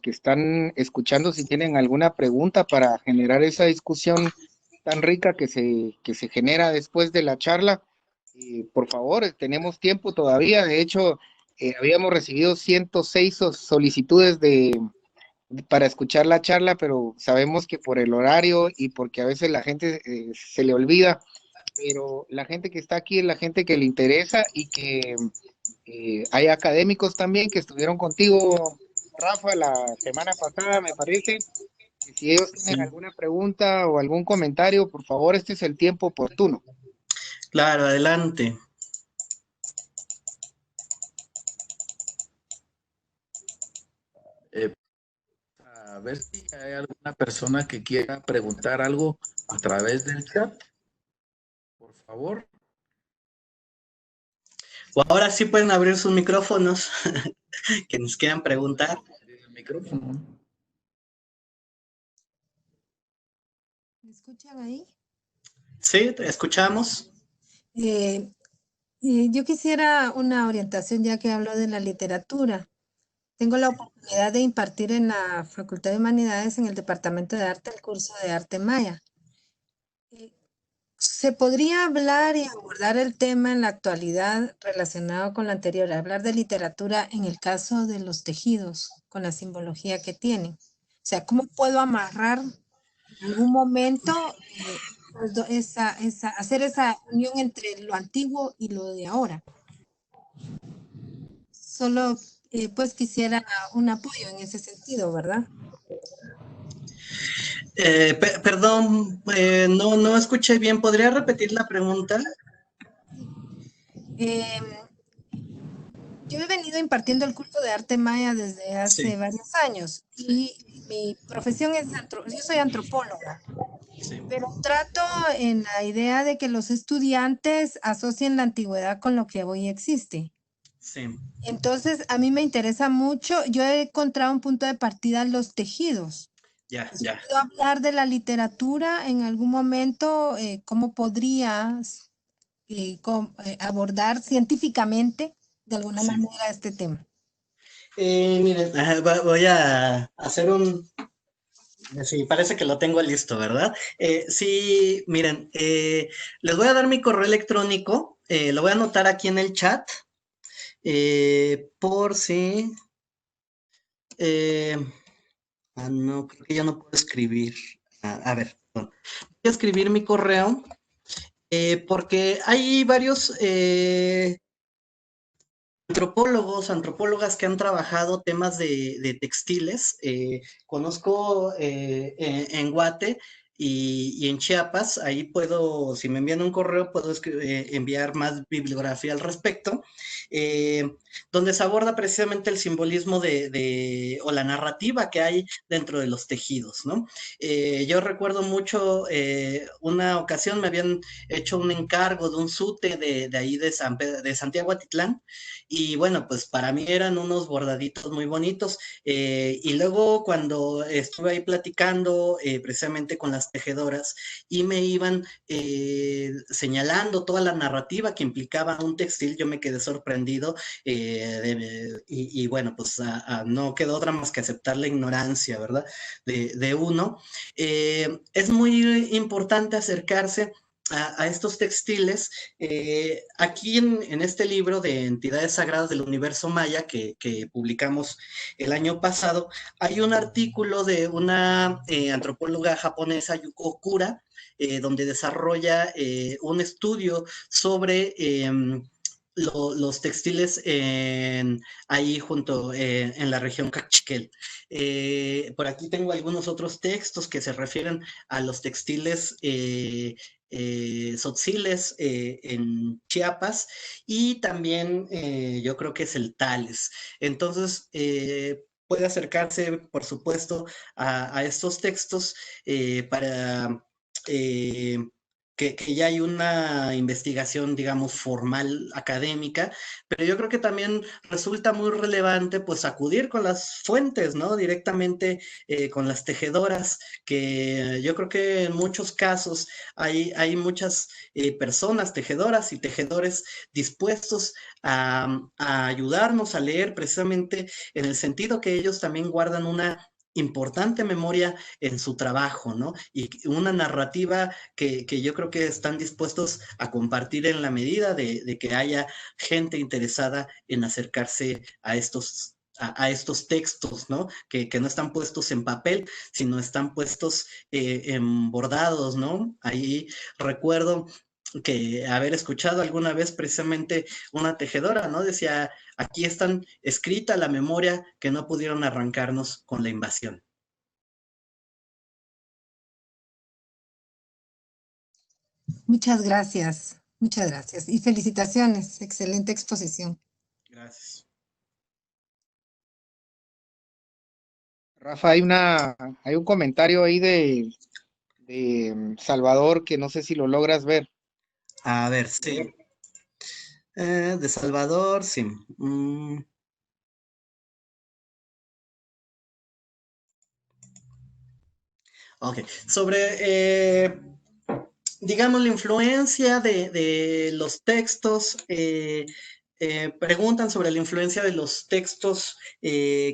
Speaker 5: que están escuchando si tienen alguna pregunta para generar esa discusión tan rica que se genera después de la charla. Por favor, tenemos tiempo todavía. De hecho, habíamos recibido 106 solicitudes para escuchar la charla, pero sabemos que por el horario y porque a veces la gente se le olvida, pero la gente que está aquí es la gente que le interesa y que hay académicos también que estuvieron contigo, Rafa, la semana pasada, me parece. Y si ellos tienen alguna pregunta o algún comentario, por favor, este es el tiempo oportuno.
Speaker 1: Claro, adelante.
Speaker 6: A ver si hay alguna persona que quiera preguntar algo a través del chat. Por favor.
Speaker 1: O ahora sí pueden abrir sus micrófonos que nos quieran preguntar.
Speaker 6: El micrófono.
Speaker 7: ¿Me escuchan ahí?
Speaker 1: Sí, te escuchamos.
Speaker 7: Yo quisiera una orientación ya que hablo de la literatura. Tengo la oportunidad de impartir en la Facultad de Humanidades en el Departamento de Arte el curso de Arte Maya. ¿Se podría hablar y abordar el tema en la actualidad relacionado con lo anterior? Hablar de literatura en el caso de los tejidos, con la simbología que tienen. O sea, ¿cómo puedo amarrar en algún momento hacer esa unión entre lo antiguo y lo de ahora? Solo pues quisiera un apoyo en ese sentido, ¿verdad?
Speaker 1: Perdón, no escuché bien. ¿Podría repetir la pregunta?
Speaker 7: Yo he venido impartiendo el curso de arte maya desde hace varios años y mi profesión es, yo soy antropóloga, pero trato en la idea de que los estudiantes asocien la antigüedad con lo que hoy existe.
Speaker 1: Sí.
Speaker 7: Entonces, a mí me interesa mucho, yo he encontrado un punto de partida en los tejidos.
Speaker 1: Ya.
Speaker 7: ¿Puedo hablar de la literatura en algún momento? ¿Cómo podrías abordar científicamente de alguna manera este tema?
Speaker 1: Miren, voy a hacer un... Sí, parece que lo tengo listo, ¿verdad? Sí, miren, les voy a dar mi correo electrónico, lo voy a anotar aquí en el chat, por si... no, creo que ya no puedo escribir. A ver, a escribir mi correo porque hay varios antropólogas que han trabajado temas de textiles. Conozco en Guate y en Chiapas. Ahí puedo, si me envían un correo, puedo enviar más bibliografía al respecto, donde se aborda precisamente el simbolismo o la narrativa que hay dentro de los tejidos, ¿no? Yo recuerdo mucho una ocasión me habían hecho un encargo de un sute de ahí de Santiago Atitlán, y bueno, pues para mí eran unos bordaditos muy bonitos, y luego cuando estuve ahí platicando precisamente con las tejedoras y me iban señalando toda la narrativa que implicaba un textil, yo me quedé sorprendido, y bueno, pues no quedó otra más que aceptar la ignorancia, ¿verdad? De uno. Es muy importante acercarse a estos textiles. Aquí en este libro de Entidades Sagradas del Universo Maya que publicamos el año pasado, hay un artículo de una antropóloga japonesa, Yuko Okura, donde desarrolla un estudio sobre los textiles ahí junto en la región Cachiquel. Por aquí tengo algunos otros textos que se refieren a los textiles tzotziles en Chiapas, y también yo creo que es el Tales. Entonces, puede acercarse, por supuesto, a estos textos para que ya hay una investigación, digamos, formal, académica, pero yo creo que también resulta muy relevante, pues, acudir con las fuentes, ¿no? Directamente con las tejedoras, que yo creo que en muchos casos hay muchas personas, tejedoras y tejedores dispuestos a ayudarnos a leer, precisamente en el sentido que ellos también guardan una importante memoria en su trabajo, ¿no? Y una narrativa que yo creo que están dispuestos a compartir en la medida de que haya gente interesada en acercarse a estos textos, ¿no? Que no están puestos en papel, sino están puestos en bordados, ¿no? Ahí recuerdo que haber escuchado alguna vez precisamente una tejedora, ¿no? Decía, aquí están escrita la memoria que no pudieron arrancarnos con la invasión.
Speaker 7: Muchas gracias y felicitaciones, excelente exposición.
Speaker 1: Gracias.
Speaker 5: Rafa, hay un comentario ahí de Salvador que no sé si lo logras ver.
Speaker 1: A ver, sí. De Salvador, sí. Ok. Sobre, digamos, la influencia de los textos, preguntan sobre la influencia de los textos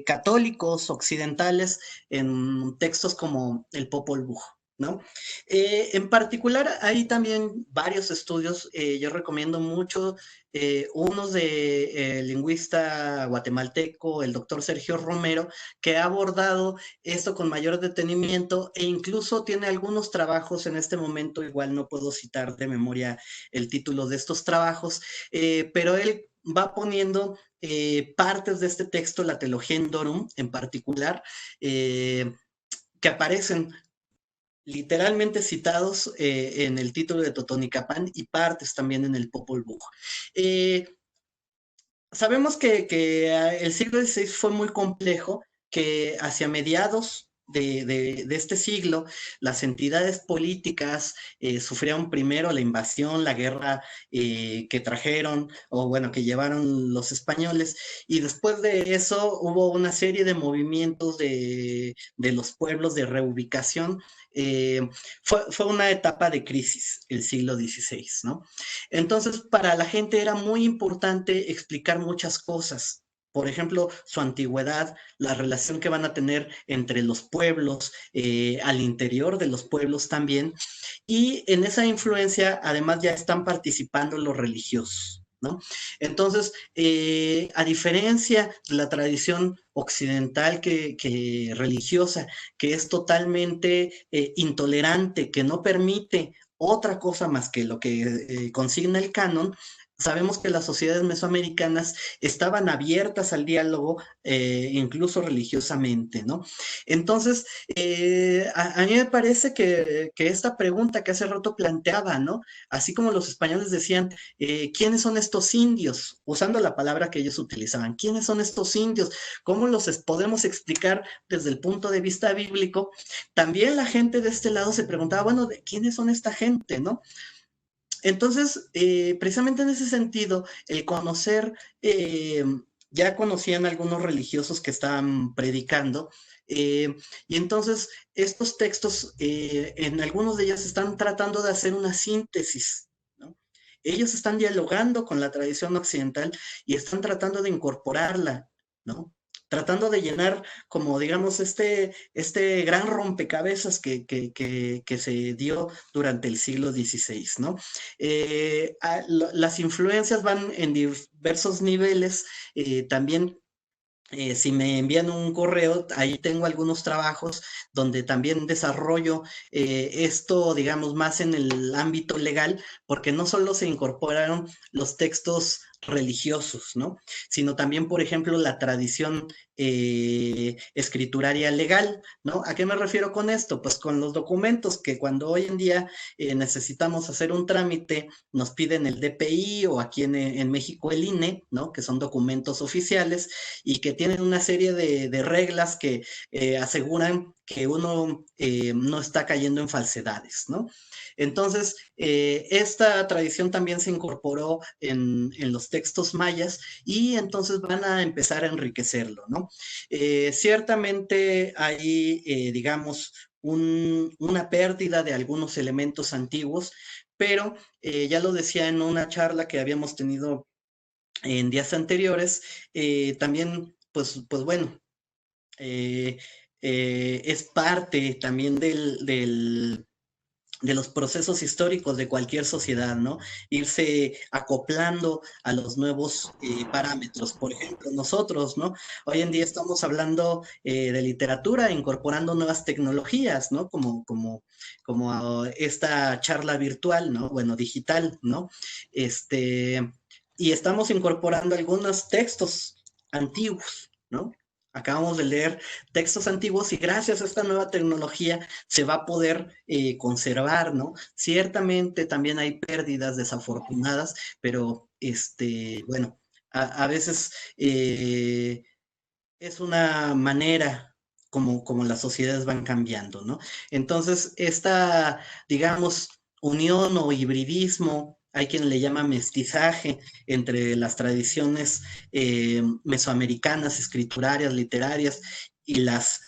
Speaker 1: católicos occidentales en textos como el Popol Vuh, ¿no? En particular, hay también varios estudios. Yo recomiendo mucho unos de lingüista guatemalteco, el doctor Sergio Romero, que ha abordado esto con mayor detenimiento, e incluso tiene algunos trabajos en este momento. Igual no puedo citar de memoria el título de estos trabajos, pero él va poniendo partes de este texto, la Teología Indorum en particular, que aparecen literalmente citados en el título de Totonicapán, y partes también en el Popol Vuh. Sabemos que el siglo XVI fue muy complejo, que hacia mediados de este siglo, las entidades políticas sufrieron primero la invasión, la guerra que trajeron, o bueno, que llevaron los españoles, y después de eso hubo una serie de movimientos de los pueblos de reubicación. Fue una etapa de crisis el siglo XVI, ¿no? Entonces, para la gente era muy importante explicar muchas cosas. Por ejemplo, su antigüedad, la relación que van a tener entre los pueblos, al interior de los pueblos también. Y en esa influencia, además, ya están participando los religiosos, ¿no? Entonces, a diferencia de la tradición occidental que religiosa, que es totalmente intolerante, que no permite otra cosa más que lo que consigna el canon, sabemos que las sociedades mesoamericanas estaban abiertas al diálogo, incluso religiosamente, ¿no? Entonces, a mí me parece que esta pregunta que hace rato planteaba, ¿no? Así como los españoles decían, ¿quiénes son estos indios? Usando la palabra que ellos utilizaban, ¿quiénes son estos indios? ¿Cómo los podemos explicar desde el punto de vista bíblico? También la gente de este lado se preguntaba, bueno, ¿quiénes son esta gente, no? Entonces, precisamente en ese sentido, el conocer, ya conocían algunos religiosos que estaban predicando, y entonces estos textos, en algunos de ellos están tratando de hacer una síntesis, ¿no? Ellos están dialogando con la tradición occidental y están tratando de incorporarla, ¿no? Tratando de llenar, como digamos, este gran rompecabezas que se dio durante el siglo XVI, ¿no? Las influencias van en diversos niveles, también si me envían un correo, ahí tengo algunos trabajos donde también desarrollo esto, digamos, más en el ámbito legal, porque no solo se incorporaron los textos religiosos, ¿no? Sino también, por ejemplo, la tradición escrituraria legal, ¿no? ¿A qué me refiero con esto? Pues con los documentos que cuando hoy en día necesitamos hacer un trámite, nos piden el DPI o aquí en México el INE, ¿no? Que son documentos oficiales y que tienen una serie de reglas que aseguran que uno no está cayendo en falsedades, ¿no? Entonces, esta tradición también se incorporó en los textos mayas y entonces van a empezar a enriquecerlo, ¿no? Ciertamente hay, digamos, una pérdida de algunos elementos antiguos, pero ya lo decía en una charla que habíamos tenido en días anteriores, también, pues bueno, es parte también de los procesos históricos de cualquier sociedad, ¿no? Irse acoplando a los nuevos parámetros. Por ejemplo, nosotros, ¿no? Hoy en día estamos hablando de literatura, incorporando nuevas tecnologías, ¿no? Como esta charla virtual, ¿no? Bueno, digital, ¿no? Y estamos incorporando algunos textos antiguos, ¿no? Acabamos de leer textos antiguos y gracias a esta nueva tecnología se va a poder conservar, ¿no? Ciertamente también hay pérdidas desafortunadas, pero bueno, a veces es una manera como las sociedades van cambiando, ¿no? Entonces, esta, digamos, unión o hibridismo, hay quien le llama mestizaje entre las tradiciones mesoamericanas, escriturarias, literarias y las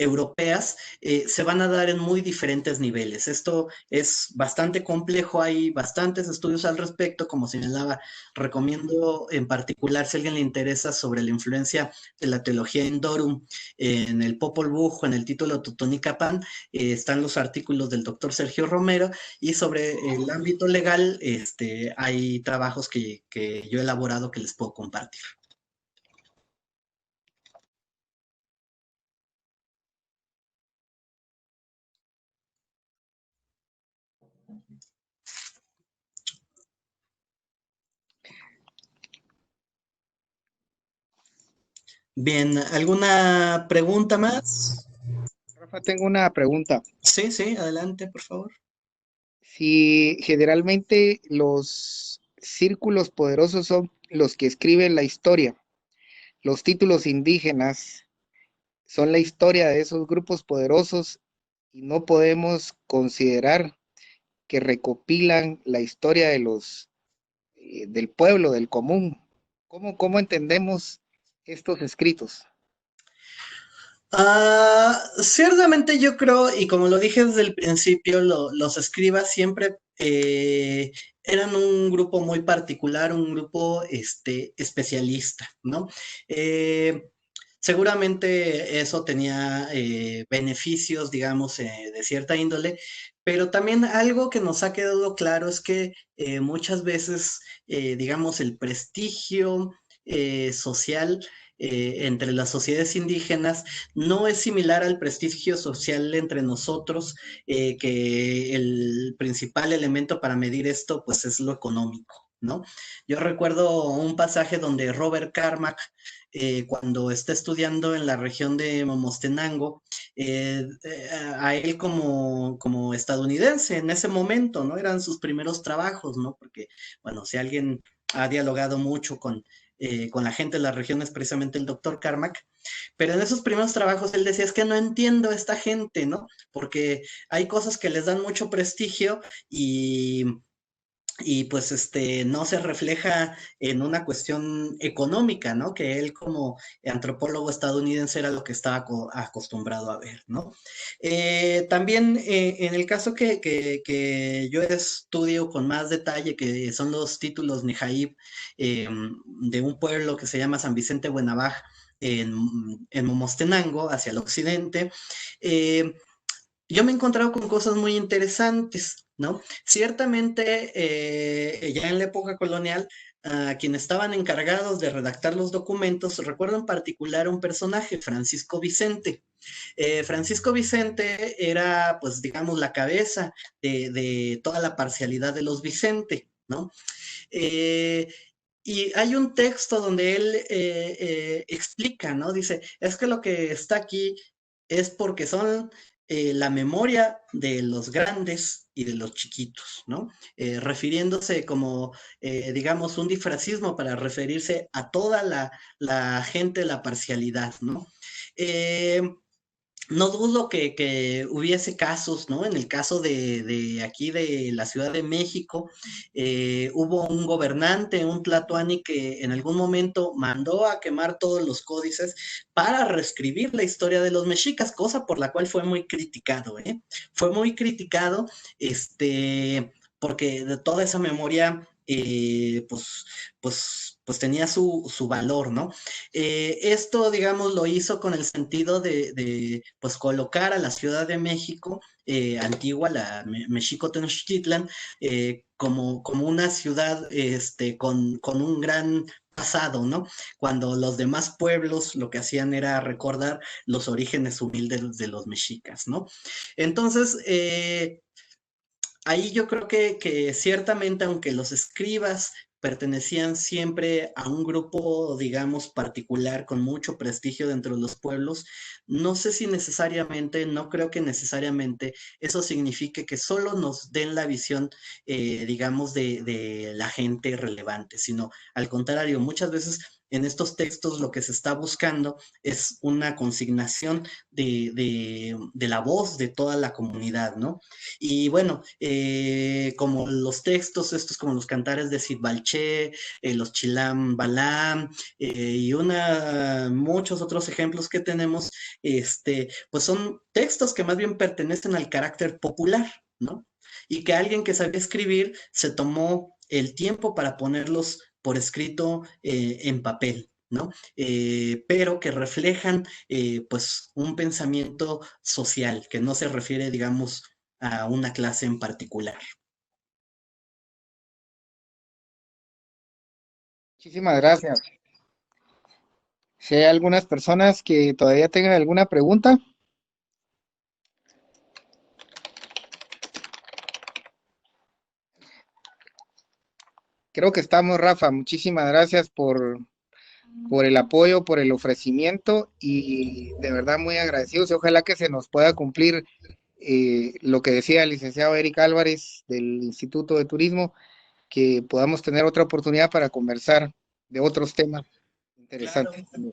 Speaker 1: europeas, se van a dar en muy diferentes niveles. Esto es bastante complejo, hay bastantes estudios al respecto, como señalaba, recomiendo en particular, si a alguien le interesa, sobre la influencia de la teología Indorum en el Popol Vuh, en el título Totonica Pan, están los artículos del doctor Sergio Romero, y sobre el ámbito legal, hay trabajos que yo he elaborado que les puedo compartir. Bien, ¿alguna pregunta más?
Speaker 5: Rafa, tengo una pregunta.
Speaker 1: Sí, adelante, por favor.
Speaker 5: Si generalmente los círculos poderosos son los que escriben la historia, los títulos indígenas son la historia de esos grupos poderosos y no podemos considerar que recopilan la historia de del pueblo, del común. ¿Cómo entendemos estos escritos?
Speaker 1: Ciertamente yo creo, y como lo dije desde el principio, los escribas siempre eran un grupo muy particular, un grupo especialista, ¿no? Seguramente eso tenía beneficios, digamos, de cierta índole, pero también algo que nos ha quedado claro es que muchas veces, digamos, el prestigio social entre las sociedades indígenas no es similar al prestigio social entre nosotros, que el principal elemento para medir esto, pues, es lo económico, ¿no? Yo recuerdo un pasaje donde Robert Carmack, cuando está estudiando en la región de Momostenango, a él como estadounidense en ese momento, ¿no? Eran sus primeros trabajos, ¿no? Porque, bueno, si alguien ha dialogado mucho con la gente de la región es precisamente el doctor Carmack, pero en esos primeros trabajos él decía, es que no entiendo a esta gente, ¿no? Porque hay cosas que les dan mucho prestigio y pues no se refleja en una cuestión económica, ¿no? Que él como antropólogo estadounidense era lo que estaba acostumbrado a ver, ¿no? También en el caso que yo estudio con más detalle, que son los títulos Nehaib de un pueblo que se llama San Vicente Buenabaj en Momostenango, hacia el occidente, yo me he encontrado con cosas muy interesantes, ¿no? Ciertamente, ya en la época colonial, quienes estaban encargados de redactar los documentos, recuerdo en particular un personaje, Francisco Vicente. Francisco Vicente era, pues, digamos, la cabeza de toda la parcialidad de los Vicente, ¿no? Y hay un texto donde él explica, ¿no? Dice, es que lo que está aquí es porque son la memoria de los grandes y de los chiquitos, ¿no? Refiriéndose como, digamos, un disfrazismo para referirse a toda la gente de la parcialidad, ¿no? No dudo que hubiese casos, ¿no? En el caso de aquí de la Ciudad de México, hubo un gobernante, un tlatoani, que en algún momento mandó a quemar todos los códices para reescribir la historia de los mexicas, cosa por la cual fue muy criticado, ¿eh? Fue muy criticado, porque de toda esa memoria, pues tenía su valor, ¿no? Esto, digamos, lo hizo con el sentido pues, colocar a la Ciudad de México, antigua, la Mexico Tenochtitlan, como una ciudad con un gran pasado, ¿no? Cuando los demás pueblos lo que hacían era recordar los orígenes humildes de los mexicas, ¿no? Entonces, ahí yo creo que ciertamente, aunque los escribas pertenecían siempre a un grupo, digamos, particular, con mucho prestigio dentro de los pueblos, no sé si necesariamente, no creo que necesariamente eso signifique que solo nos den la visión, digamos, de la gente relevante, sino al contrario, muchas veces en estos textos lo que se está buscando es una consignación de la voz de toda la comunidad, ¿no? Y bueno, como los textos, estos como los cantares de Sid Balché, los Chilam Balam, y muchos otros ejemplos que tenemos, pues son textos que más bien pertenecen al carácter popular, ¿no? Y que alguien que sabía escribir se tomó el tiempo para ponerlos por escrito en papel, ¿no? Pero que reflejan pues un pensamiento social, que no se refiere, digamos, a una clase en particular.
Speaker 5: Muchísimas gracias. Si hay algunas personas que todavía tengan alguna pregunta. Creo que estamos, Rafa. Muchísimas gracias por el apoyo, por el ofrecimiento y de verdad muy agradecidos. Y ojalá que se nos pueda cumplir lo que decía el licenciado Eric Álvarez del Instituto de Turismo, que podamos tener otra oportunidad para conversar de otros temas interesantes.
Speaker 1: Claro.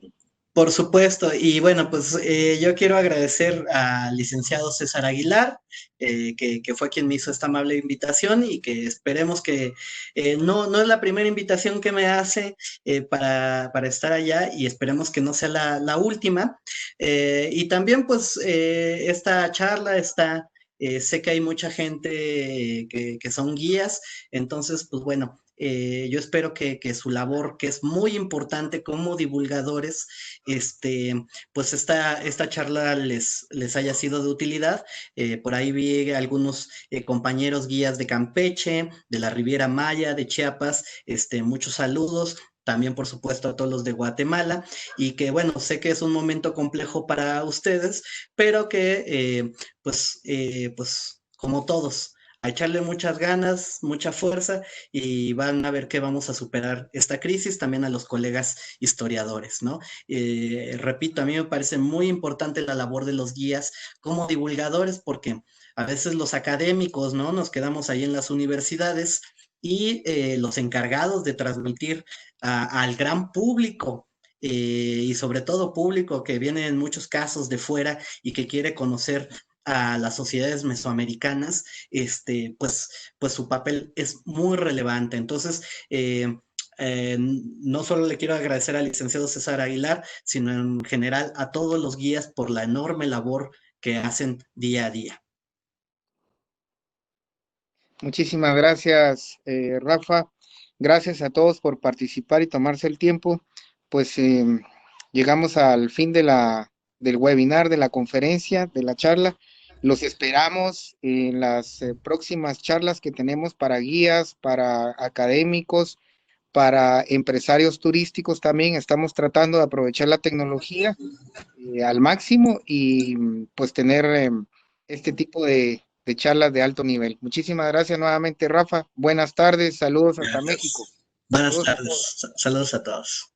Speaker 1: Por supuesto, y bueno, pues yo quiero agradecer al licenciado César Aguilar, que fue quien me hizo esta amable invitación y que esperemos que no es la primera invitación que me hace para estar allá y esperemos que no sea la última. Y también pues esta charla sé que hay mucha gente que son guías, entonces pues bueno, yo espero que su labor, que es muy importante como divulgadores, pues esta charla les haya sido de utilidad. Por ahí vi algunos compañeros guías de Campeche, de la Riviera Maya, de Chiapas, muchos saludos. También, por supuesto, a todos los de Guatemala, y que, bueno, sé que es un momento complejo para ustedes, pero que, pues, como todos, a echarle muchas ganas, mucha fuerza, y van a ver que vamos a superar esta crisis, también a los colegas historiadores, ¿no? Repito, a mí me parece muy importante la labor de los guías como divulgadores, porque a veces los académicos, ¿no? Nos quedamos ahí en las universidades, y los encargados de transmitir al gran público, y sobre todo público que viene en muchos casos de fuera y que quiere conocer a las sociedades mesoamericanas, pues su papel es muy relevante. Entonces, no solo le quiero agradecer al licenciado César Aguilar, sino en general a todos los guías por la enorme labor que hacen día a día.
Speaker 5: Muchísimas gracias, Rafa. Gracias a todos por participar y tomarse el tiempo. Pues llegamos al fin del webinar, de la conferencia, de la charla. Los esperamos en las próximas charlas que tenemos para guías, para académicos, para empresarios turísticos también. Estamos tratando de aprovechar la tecnología al máximo y pues tener este tipo de charlas de alto nivel. Muchísimas gracias nuevamente, Rafa. Buenas tardes, saludos hasta México.
Speaker 1: Buenas tardes, saludos a todos.